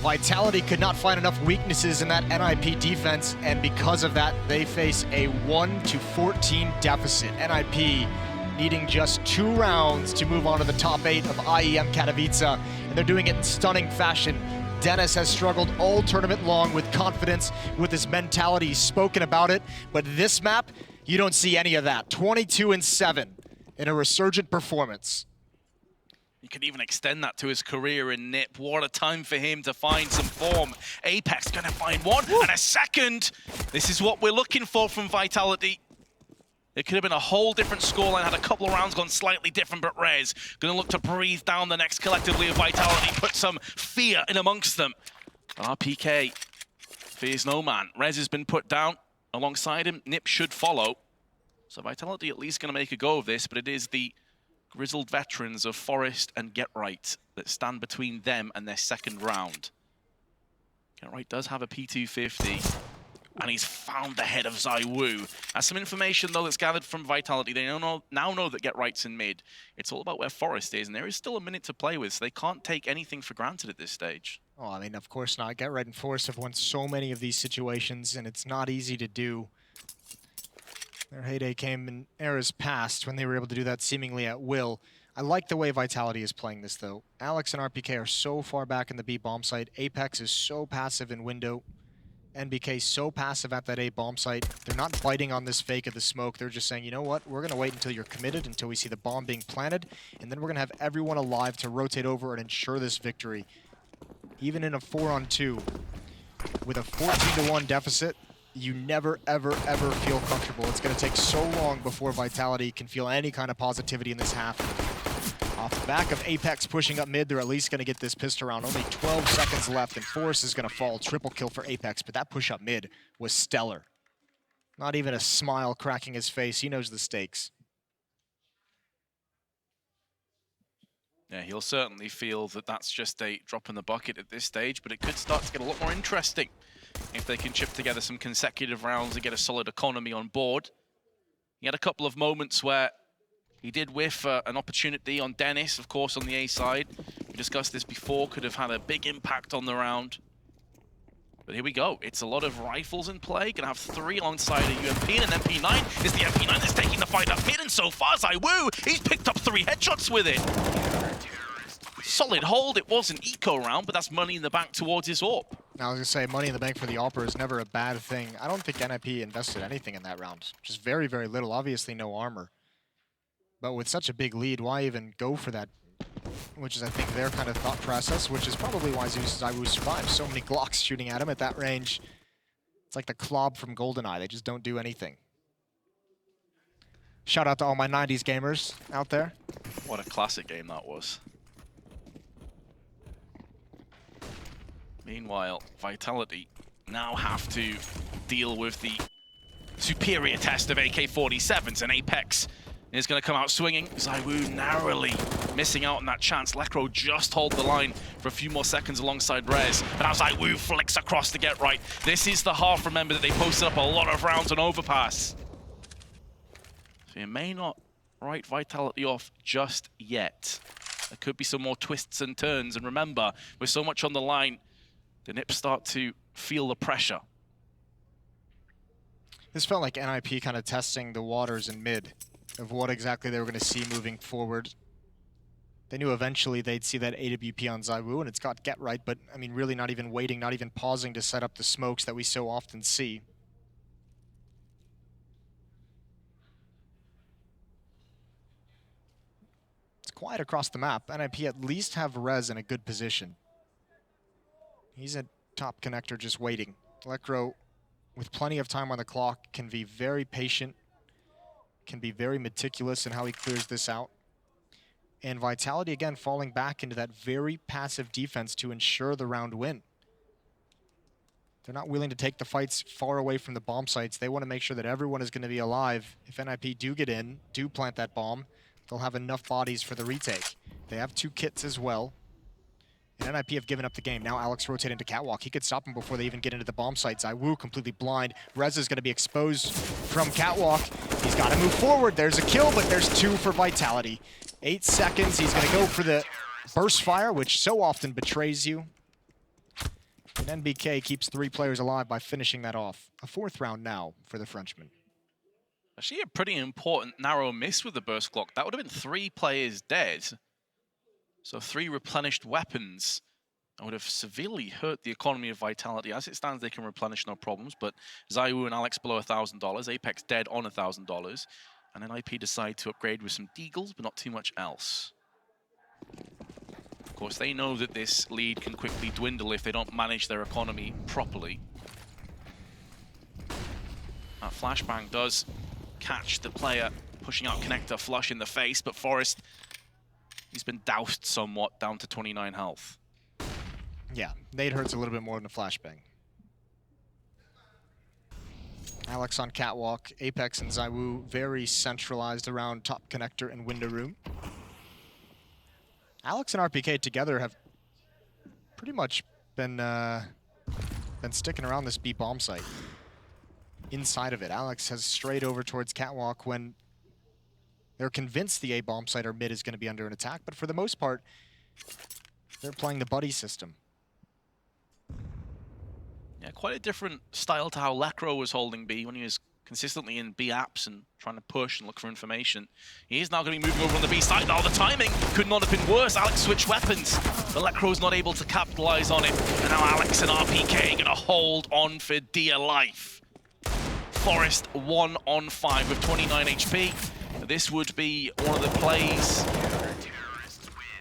Vitality could not find enough weaknesses in that NiP defense, and because of that, they face a 1-14 deficit. NiP needing just 2 rounds to move on to the top 8 of IEM Katowice, and they're doing it in stunning fashion. Dennis has struggled all tournament long with confidence, with his mentality. He's spoken about it, but this map, you don't see any of that. 22-7 in a resurgent performance. You could even extend that to his career in NiP. What a time for him to find some form. Apex gonna find one and a second. This is what we're looking for from Vitality. It could have been a whole different scoreline had a couple of rounds gone slightly different, but Rez gonna look to breathe down the next collectively of Vitality, put some fear in amongst them. RPK fears no man. Rez has been put down. Alongside him, NiP should follow. So Vitality at least gonna make a go of this, but it is the grizzled veterans of Forest and GetRight that stand between them and their second round. GetRight does have a P250, and he's found the head of ZywOo. As some information, though, that's gathered from Vitality, they now know that GetRight's in mid. It's all about where Forest is, and there is still a minute to play with, so they can't take anything for granted at this stage. Oh, I mean, of course not. GetRight and Forest have won so many of these situations, and it's not easy to do. Their heyday came in eras past when they were able to do that seemingly at will. I like the way Vitality is playing this, though. Alex and RPK are so far back in the B bomb site. Apex is so passive in window. NBK so passive at that A bomb site. They're not biting on this fake of the smoke. They're just saying, you know what, we're going to wait until you're committed, until we see the bomb being planted, and then we're going to have everyone alive to rotate over and ensure this victory. Even in a 4-on-2, with a 14-1 deficit, you never, ever, ever feel comfortable. It's going to take so long before Vitality can feel any kind of positivity in this half. Off the back of Apex pushing up mid, they're at least going to get this pissed around. Only 12 seconds left, and Forrest is going to fall. Triple kill for Apex, but that push up mid was stellar. Not even a smile cracking his face. He knows the stakes. Yeah, he'll certainly feel that that's just a drop in the bucket at this stage, but it could start to get a lot more interesting if they can chip together some consecutive rounds and get a solid economy on board. He had a couple of moments where he did whiff an opportunity on Dennis, of course, on the A side. We discussed this before, could have had a big impact on the round. But here we go. It's a lot of rifles in play. Gonna have 3 alongside a UMP, and an MP9 is the MP9 that's taking the fight up mid, and so far, ZywOo, he's picked up 3 headshots with it. Solid hold. It was an eco round, but that's money in the bank towards his AWP. Now, I was going to say, money in the bank for the AWPer is never a bad thing. I don't think NiP invested anything in that round. Just very, very little. Obviously, no armor. But with such a big lead, why even go for that? Which is, I think, their kind of thought process, which is probably why ZywOo survived. So many Glocks shooting at him at that range. It's like the Klob from GoldenEye. They just don't do anything. Shout out to all my 90s gamers out there. What a classic game that was. Meanwhile, Vitality now have to deal with the superior test of AK-47s, and Apex is going to come out swinging. ZywOo narrowly missing out on that chance. Lekr0 just hold the line for a few more seconds alongside Rez. But now ZywOo flicks across to get right. This is the half, remember, that they posted up a lot of rounds on Overpass. So you may not write Vitality off just yet. There could be some more twists and turns. And remember, with so much on the line, the NiP start to feel the pressure. This felt like NiP kind of testing the waters in mid of what exactly they were going to see moving forward. They knew eventually they'd see that AWP on ZywOo, and it's got get right, but I mean, really not even waiting, not even pausing to set up the smokes that we so often see. It's quiet across the map. NiP at least have Rez in a good position. He's a top connector just waiting. Lekr0, with plenty of time on the clock, can be very patient, can be very meticulous in how he clears this out. And Vitality, again, falling back into that very passive defense to ensure the round win. They're not willing to take the fights far away from the bomb sites. They want to make sure that everyone is going to be alive. If NiP do get in, do plant that bomb, they'll have enough bodies for the retake. They have 2 kits as well. And NiP have given up the game. Now Alex rotating to Catwalk. He could stop him before they even get into the bomb site. ZywOo completely blind. Rez is going to be exposed from Catwalk. He's got to move forward. There's a kill, but there's 2 for Vitality. 8 seconds. He's going to go for the burst fire, which so often betrays you. And NBK keeps 3 players alive by finishing that off. A 4th round now for the Frenchman. Actually, a pretty important narrow miss with the burst clock. That would have been 3 players dead. So 3 replenished weapons that would have severely hurt the economy of Vitality. As it stands, they can replenish no problems, but ZywOo and Alex below $1,000, Apex dead on $1,000, and then NiP decide to upgrade with some deagles, but not too much else. Of course, they know that this lead can quickly dwindle if they don't manage their economy properly. That flashbang does catch the player pushing out connector flush in the face, but Forrest, he's been doused somewhat, down to 29 health. Yeah, nade hurts a little bit more than a flashbang. Alex on Catwalk, Apex and ZywOo very centralized around top connector and window room. Alex and RPK together have pretty much been sticking around this B bomb site. Inside of it, Alex has strayed over towards Catwalk when they're convinced the A bomb site or mid is going to be under an attack, but for the most part, they're playing the buddy system. Yeah, quite a different style to how Lekr0 was holding B when he was consistently in B apps and trying to push and look for information. He is now going to be moving over on the B side. Now the timing could not have been worse. Alex switched weapons. The Lekro's not able to capitalize on it. And now Alex and RPK going to hold on for dear life. Forest 1 on 5 with 29 HP. This would be one of the plays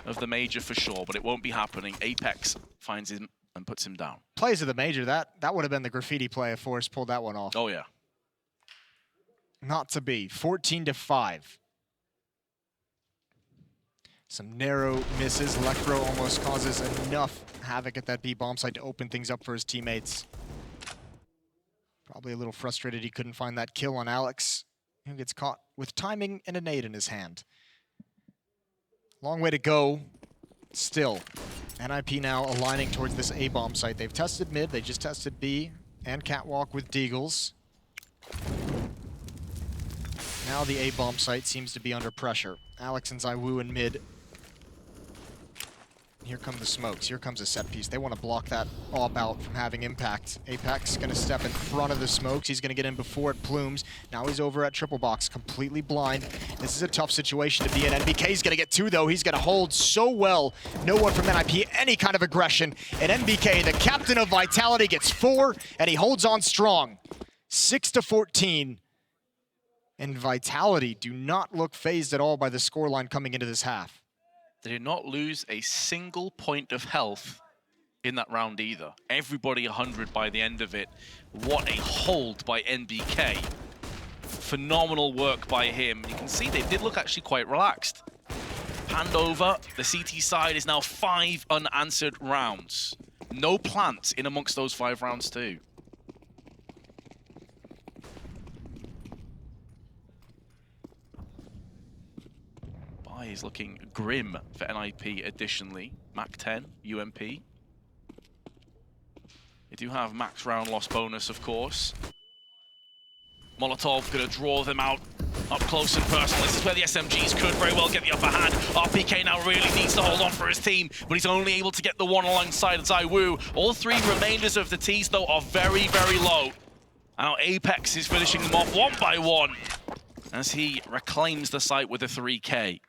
of the major for sure, but it won't be happening. Apex finds him and puts him down. Plays of the major, that would have been the graffiti play if Forrest pulled that one off. Oh yeah. Not to be. 14-5. Some narrow misses. Lekro almost causes enough havoc at that B bomb site to open things up for his teammates. Probably a little frustrated he couldn't find that kill on Alex, who gets caught with timing and a nade in his hand. Long way to go. Still, NiP now aligning towards this A bomb site. They've tested mid, they just tested B and Catwalk with Deagles. Now the A bomb site seems to be under pressure. Alex and ZywOo in mid. Here come the smokes. Here comes a set piece. They want to block that AWP out from having impact. Apex going to step in front of the smokes. He's going to get in before it plumes. Now he's over at triple box, completely blind. This is a tough situation to be in. NBK's going to get 2 though. He's going to hold so well. No one from NiP, any kind of aggression. And NBK, the captain of Vitality, gets 4, and he holds on strong. 6-14. And Vitality do not look phased at all by the scoreline coming into this half. They did not lose a single point of health in that round either. Everybody 100 by the end of it. What a hold by NBK. Phenomenal work by him. You can see they did look actually quite relaxed. Hand over. The CT side is now 5 unanswered rounds. No plants in amongst those 5 rounds too. Is looking grim for NiP additionally. Mac 10, UMP. They do have max round loss bonus, of course. Molotov gonna draw them out up close and personal. This is where the SMGs could very well get the upper hand. RPK now really needs to hold on for his team, but he's only able to get the one alongside ZywOo. All 3 remainders of the T's, though, are very, very low. Now Apex is finishing them off 1 by 1 as he reclaims the site with a 3K.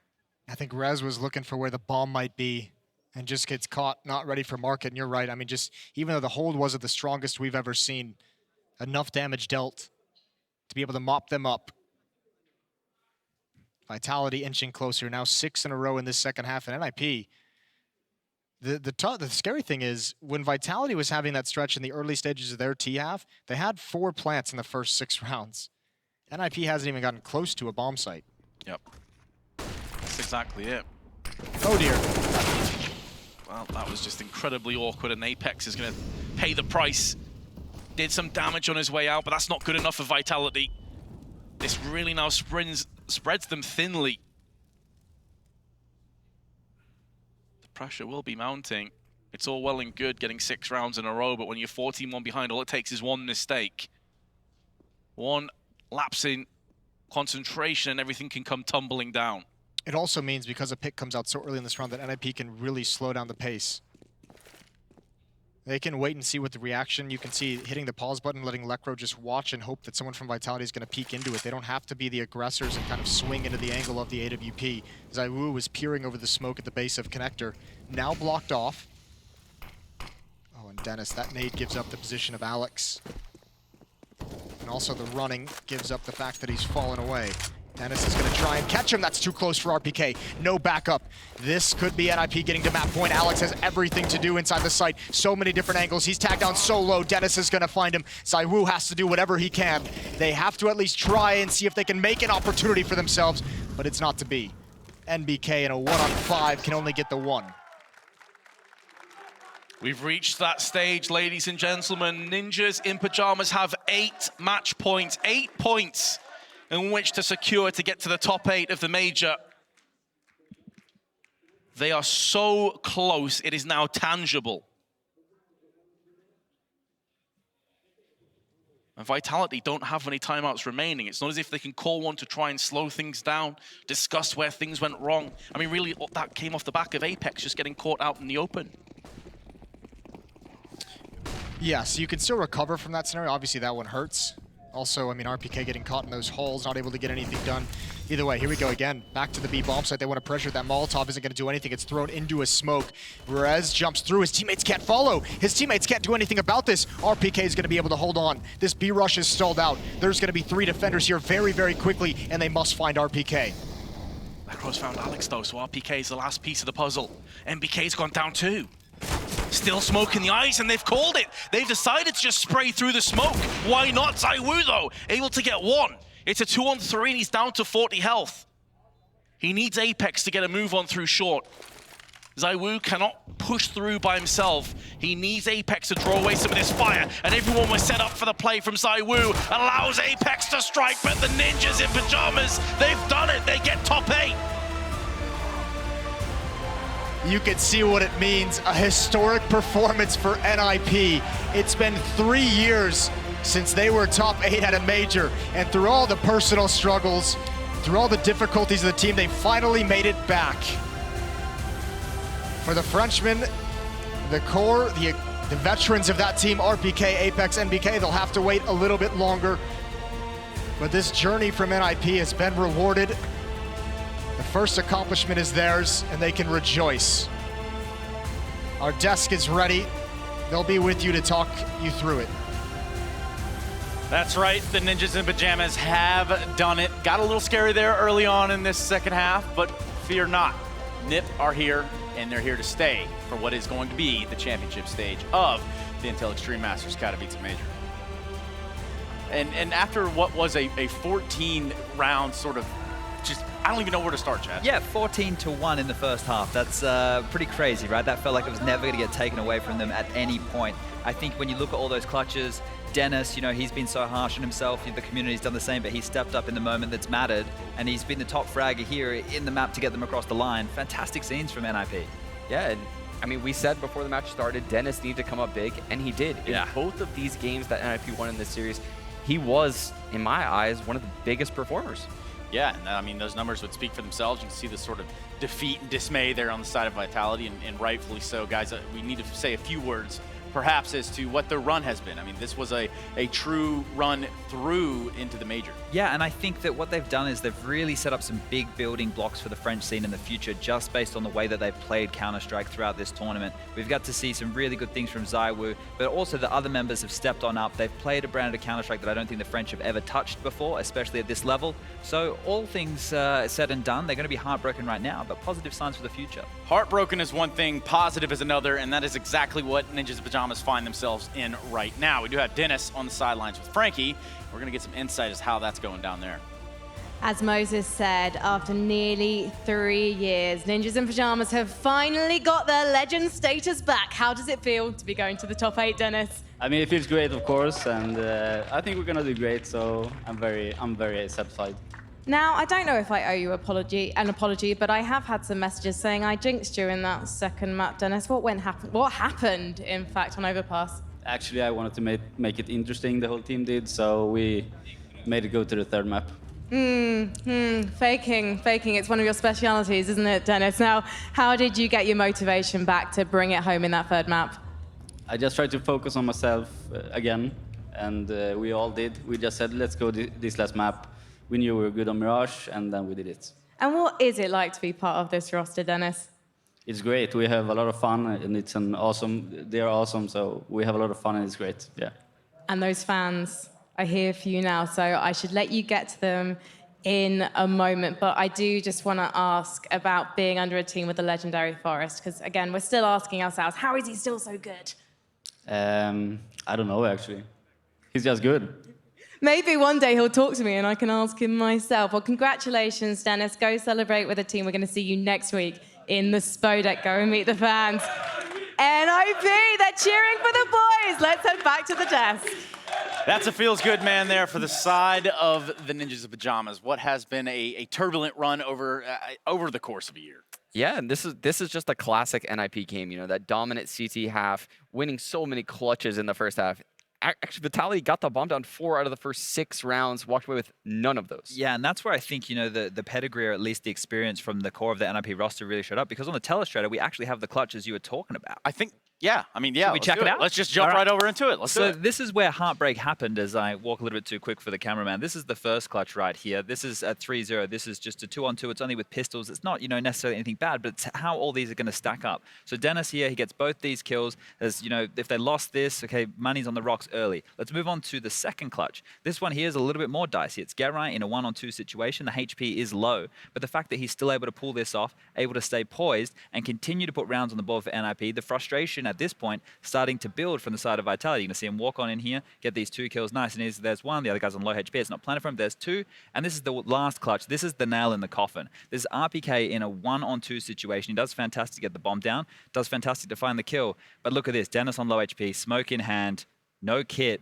I think Rez was looking for where the bomb might be and just gets caught, not ready for market. And you're right. I mean, just even though the hold wasn't the strongest we've ever seen, enough damage dealt to be able to mop them up. Vitality inching closer. Now 6 in a row in this second half. And NiP, the scary thing is when Vitality was having that stretch in the early stages of their T half, they had 4 plants in the first 6 rounds. NiP hasn't even gotten close to a bomb site. Yep. That's exactly it. Oh dear. Well, that was just incredibly awkward, and Apex is going to pay the price. Did some damage on his way out, but that's not good enough for Vitality. This really now spreads them thinly. The pressure will be mounting. It's all well and good getting 6 rounds in a row, but when you're 14-1 behind, all it takes is one mistake. One lapse in concentration, and everything can come tumbling down. It also means because a pick comes out so early in this round that NiP can really slow down the pace. They can wait and see what the reaction. You can see hitting the pause button, letting Lekro just watch and hope that someone from Vitality is going to peek into it. They don't have to be the aggressors and kind of swing into the angle of the AWP. ZywOo was peering over the smoke at the base of Connector. Now blocked off. Oh, and Dennis, that nade gives up the position of Alex. And also the running gives up the fact that he's fallen away. Dennis is going to try and catch him. That's too close for RPK. No backup. This could be NiP getting to map point. Alex has everything to do inside the site. So many different angles. He's tagged down so low. Dennis is going to find him. ZywOo has to do whatever he can. They have to at least try and see if they can make an opportunity for themselves, but it's not to be. NBK in a 1-on-5 can only get the 1. We've reached that stage, ladies and gentlemen. Ninjas in pajamas have 8 match points. 8 points in which to secure to get to the top 8 of the major. They are so close, it is now tangible. And Vitality don't have any timeouts remaining. It's not as if they can call one to try and slow things down, discuss where things went wrong. I mean, really, that came off the back of Apex just getting caught out in the open. Yes, you can still recover from that scenario. Obviously, that one hurts. Also, I mean, RPK getting caught in those holes, not able to get anything done. Either way, here we go again. Back to the B bomb site. They want to pressure. That Molotov isn't going to do anything. It's thrown into a smoke. Rez jumps through. His teammates can't follow. His teammates can't do anything about this. RPK is going to be able to hold on. This B rush is stalled out. There's going to be 3 defenders here very, very quickly, and they must find RPK. Lacro's found Alex though, so RPK is the last piece of the puzzle. NBK's gone down too. Still smoke in the eyes, and they've called it. They've decided to just spray through the smoke. Why not? ZywOo though, able to get 1. It's a 2-on-3 and he's down to 40 health. He needs Apex to get a move on through short. ZywOo cannot push through by himself. He needs Apex to draw away some of this fire, and everyone was set up for the play from ZywOo. Allows Apex to strike, but the Ninjas in pajamas, they've done it. They get top 8. You can see what it means, a historic performance for NiP. It's been 3 years since they were top 8 at a major, and through all the personal struggles, through all the difficulties of the team, they finally made it back. For the Frenchmen, the core, the veterans of that team, RPK, Apex, NBK, they'll have to wait a little bit longer. But this journey from NiP has been rewarded. The first accomplishment is theirs, and they can rejoice. Our desk is ready. They'll be with you to talk you through it. That's right, the Ninjas in Pajamas have done it. Got a little scary there early on in this second half, but fear not. NiP are here, and they're here to stay for what is going to be the championship stage of the Intel Extreme Masters Katowice Major. And after what was a 14-round sort of just, I don't even know where to start, Chad. Yeah, 14-1 in the first half. That's pretty crazy, right? That felt like it was never going to get taken away from them at any point. I think when you look at all those clutches, Dennis, you know, he's been so harsh on himself. The community's done the same, but he stepped up in the moment that's mattered, and he's been the top fragger here in the map to get them across the line. Fantastic scenes from NiP. Yeah, and I mean, we said before the match started, Dennis needed to come up big, and he did. Yeah. In both of these games that NiP won in this series, he was, in my eyes, one of the biggest performers. Yeah, and I mean, those numbers would speak for themselves. You can see the sort of defeat and dismay there on the side of Vitality, and rightfully so. Guys, we need to say a few words perhaps as to what the run has been. I mean, this was a true run through into the major. Yeah, and I think that what they've done is they've really set up some big building blocks for the French scene in the future, just based on the way that they've played Counter-Strike throughout this tournament. We've got to see some really good things from ZywOo, but also the other members have stepped on up. They've played a brand of Counter-Strike that I don't think the French have ever touched before, especially at this level. So all things said and done, they're going to be heartbroken right now, but positive signs for the future. Heartbroken is one thing, positive is another, and that is exactly what Ninjas in Pajamas find themselves in right now. We do have Dennis on the sidelines with Frankie. We're going to get some insight as to how that's going down there. As Moses said, after nearly 3 years, Ninjas in Pajamas have finally got their legend status back. How does it feel to be going to the top 8, Dennis? I mean, it feels great, of course, and I think we're gonna do great. So I'm very satisfied. Now, I don't know if I owe you an apology, but I have had some messages saying I jinxed you in that second map, Dennis. What happened, in fact, on Overpass? Actually, I wanted to make it interesting. The whole team did, so we made it go to the third map. Faking. It's one of your specialities, isn't it, Dennis? Now, how did you get your motivation back to bring it home in that third map? I just tried to focus on myself again, and we all did. We just said, let's go this last map. We knew we were good on Mirage, and then we did it. And what is it like to be part of this roster, Dennis? It's great. We have a lot of fun, and it's an awesome. They're awesome, so we have a lot of fun, and it's great. Yeah. And those fans are here for you now, so I should let you get to them in a moment. But I do just want to ask about being under a team with the legendary Forest, because again, we're still asking ourselves, how is he still so good? I don't know, actually. He's just good. Maybe one day he'll talk to me and I can ask him myself. Well, congratulations, Dennis. Go celebrate with the team. We're going to see you next week in the Spodek. Go and meet the fans. NiP, they're cheering for the boys. Let's head back to the desk. That's a feels good man there for the side of the Ninjas in Pajamas. What has been a turbulent run over the course of a year. Yeah, and this is just a classic NiP game. You know, that dominant CT half, winning so many clutches in the first half. Actually, Vitality got the bomb down 4 out of the first 6 rounds, walked away with none of those. Yeah, and that's where I think, you know, the pedigree, or at least the experience from the core of the NiP roster really showed up, because on the Telestrator, we actually have the clutches you were talking about. I think Yeah, I mean, yeah. we Let's check do it out? Let's just jump All right. right over into it. Let's do So it. this is where heartbreak happened as I walk a little bit too quick for the cameraman. This is the first clutch right here. This is a 3-0. This is just a 2-on-2. It's only with pistols. It's not, necessarily anything bad, but it's how all these are going to stack up. So Dennis here, he gets both these kills. As if they lost this, okay, money's on the rocks early. Let's move on to the second clutch. This one here is a little bit more dicey. It's Gerai in a 1-on-2 situation. The HP is low, but the fact that he's still able to pull this off, able to stay poised, and continue to put rounds on the board for NiP, the frustration at this point starting to build from the side of Vitality. You're going to see him walk on in here, get these 2 kills. Nice and easy. There's one. The other guy's on low HP. It's not planted for him. There's 2. And this is the last clutch. This is the nail in the coffin. This is RPK in a 1-on-2 situation. He does fantastic to get the bomb down. Does fantastic to find the kill. But look at this. Dennis on low HP. Smoke in hand. No kit.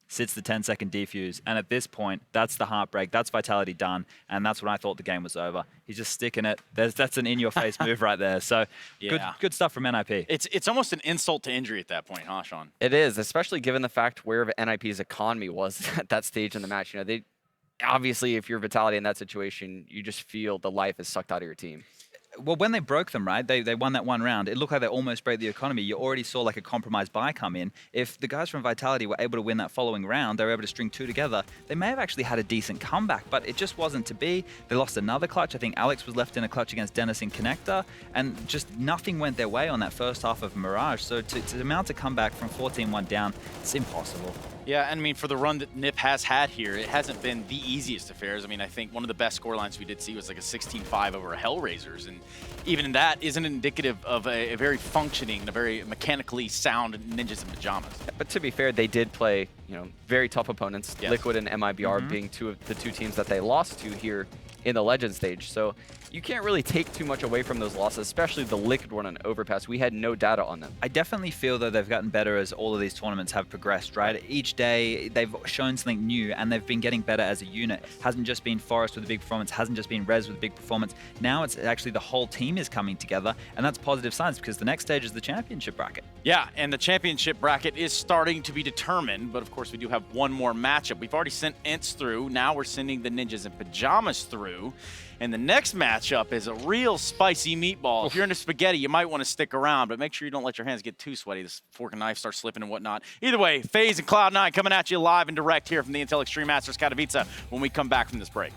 Sits the 10-second defuse, and at this point, that's the heartbreak. That's Vitality done, and that's when I thought the game was over. He's just sticking it. That's an in-your-face move right there. So good stuff from NiP. It's almost an insult to injury at that point, huh, Sean? It is, especially given the fact where NiP's economy was at that stage in the match. They obviously, if you're Vitality in that situation, you just feel the life is sucked out of your team. Well, when they broke them, right, they won that one round. It looked like they almost broke the economy. You already saw like a compromised buy come in. If the guys from Vitality were able to win that following round, they were able to string 2 together, they may have actually had a decent comeback, but it just wasn't to be. They lost another clutch. I think Alex was left in a clutch against Dennis in Connector, and just nothing went their way on that first half of Mirage. So to mount a comeback from 14-1 down, it's impossible. Yeah, and I mean, for the run that NiP has had here, it hasn't been the easiest affairs. I mean, I think one of the best scorelines we did see was like a 16-5 over a Hellraisers, and even that isn't indicative of a very functioning and a very mechanically sound Ninjas in Pajamas. But to be fair, they did play, very tough opponents. Yes. Liquid and MIBR being 2 of the 2 teams that they lost to here in the Legend stage. So you can't really take too much away from those losses, especially the Liquid one on Overpass. We had no data on them. I definitely feel that they've gotten better as all of these tournaments have progressed, right? Each day, they've shown something new, and they've been getting better as a unit. Hasn't just been Forest with a big performance, hasn't just been Rez with a big performance. Now it's actually the whole team is coming together, and that's positive signs because the next stage is the championship bracket. Yeah, and the championship bracket is starting to be determined, but of course we do have one more matchup. We've already sent Ints through, now we're sending the Ninjas in Pajamas through, and the next matchup is a real spicy meatball. If you're into spaghetti, you might want to stick around, but make sure you don't let your hands get too sweaty. This fork and knife starts slipping and whatnot. Either way, FaZe and Cloud9 coming at you live and direct here from the Intel Extreme Masters Katowice when we come back from this break.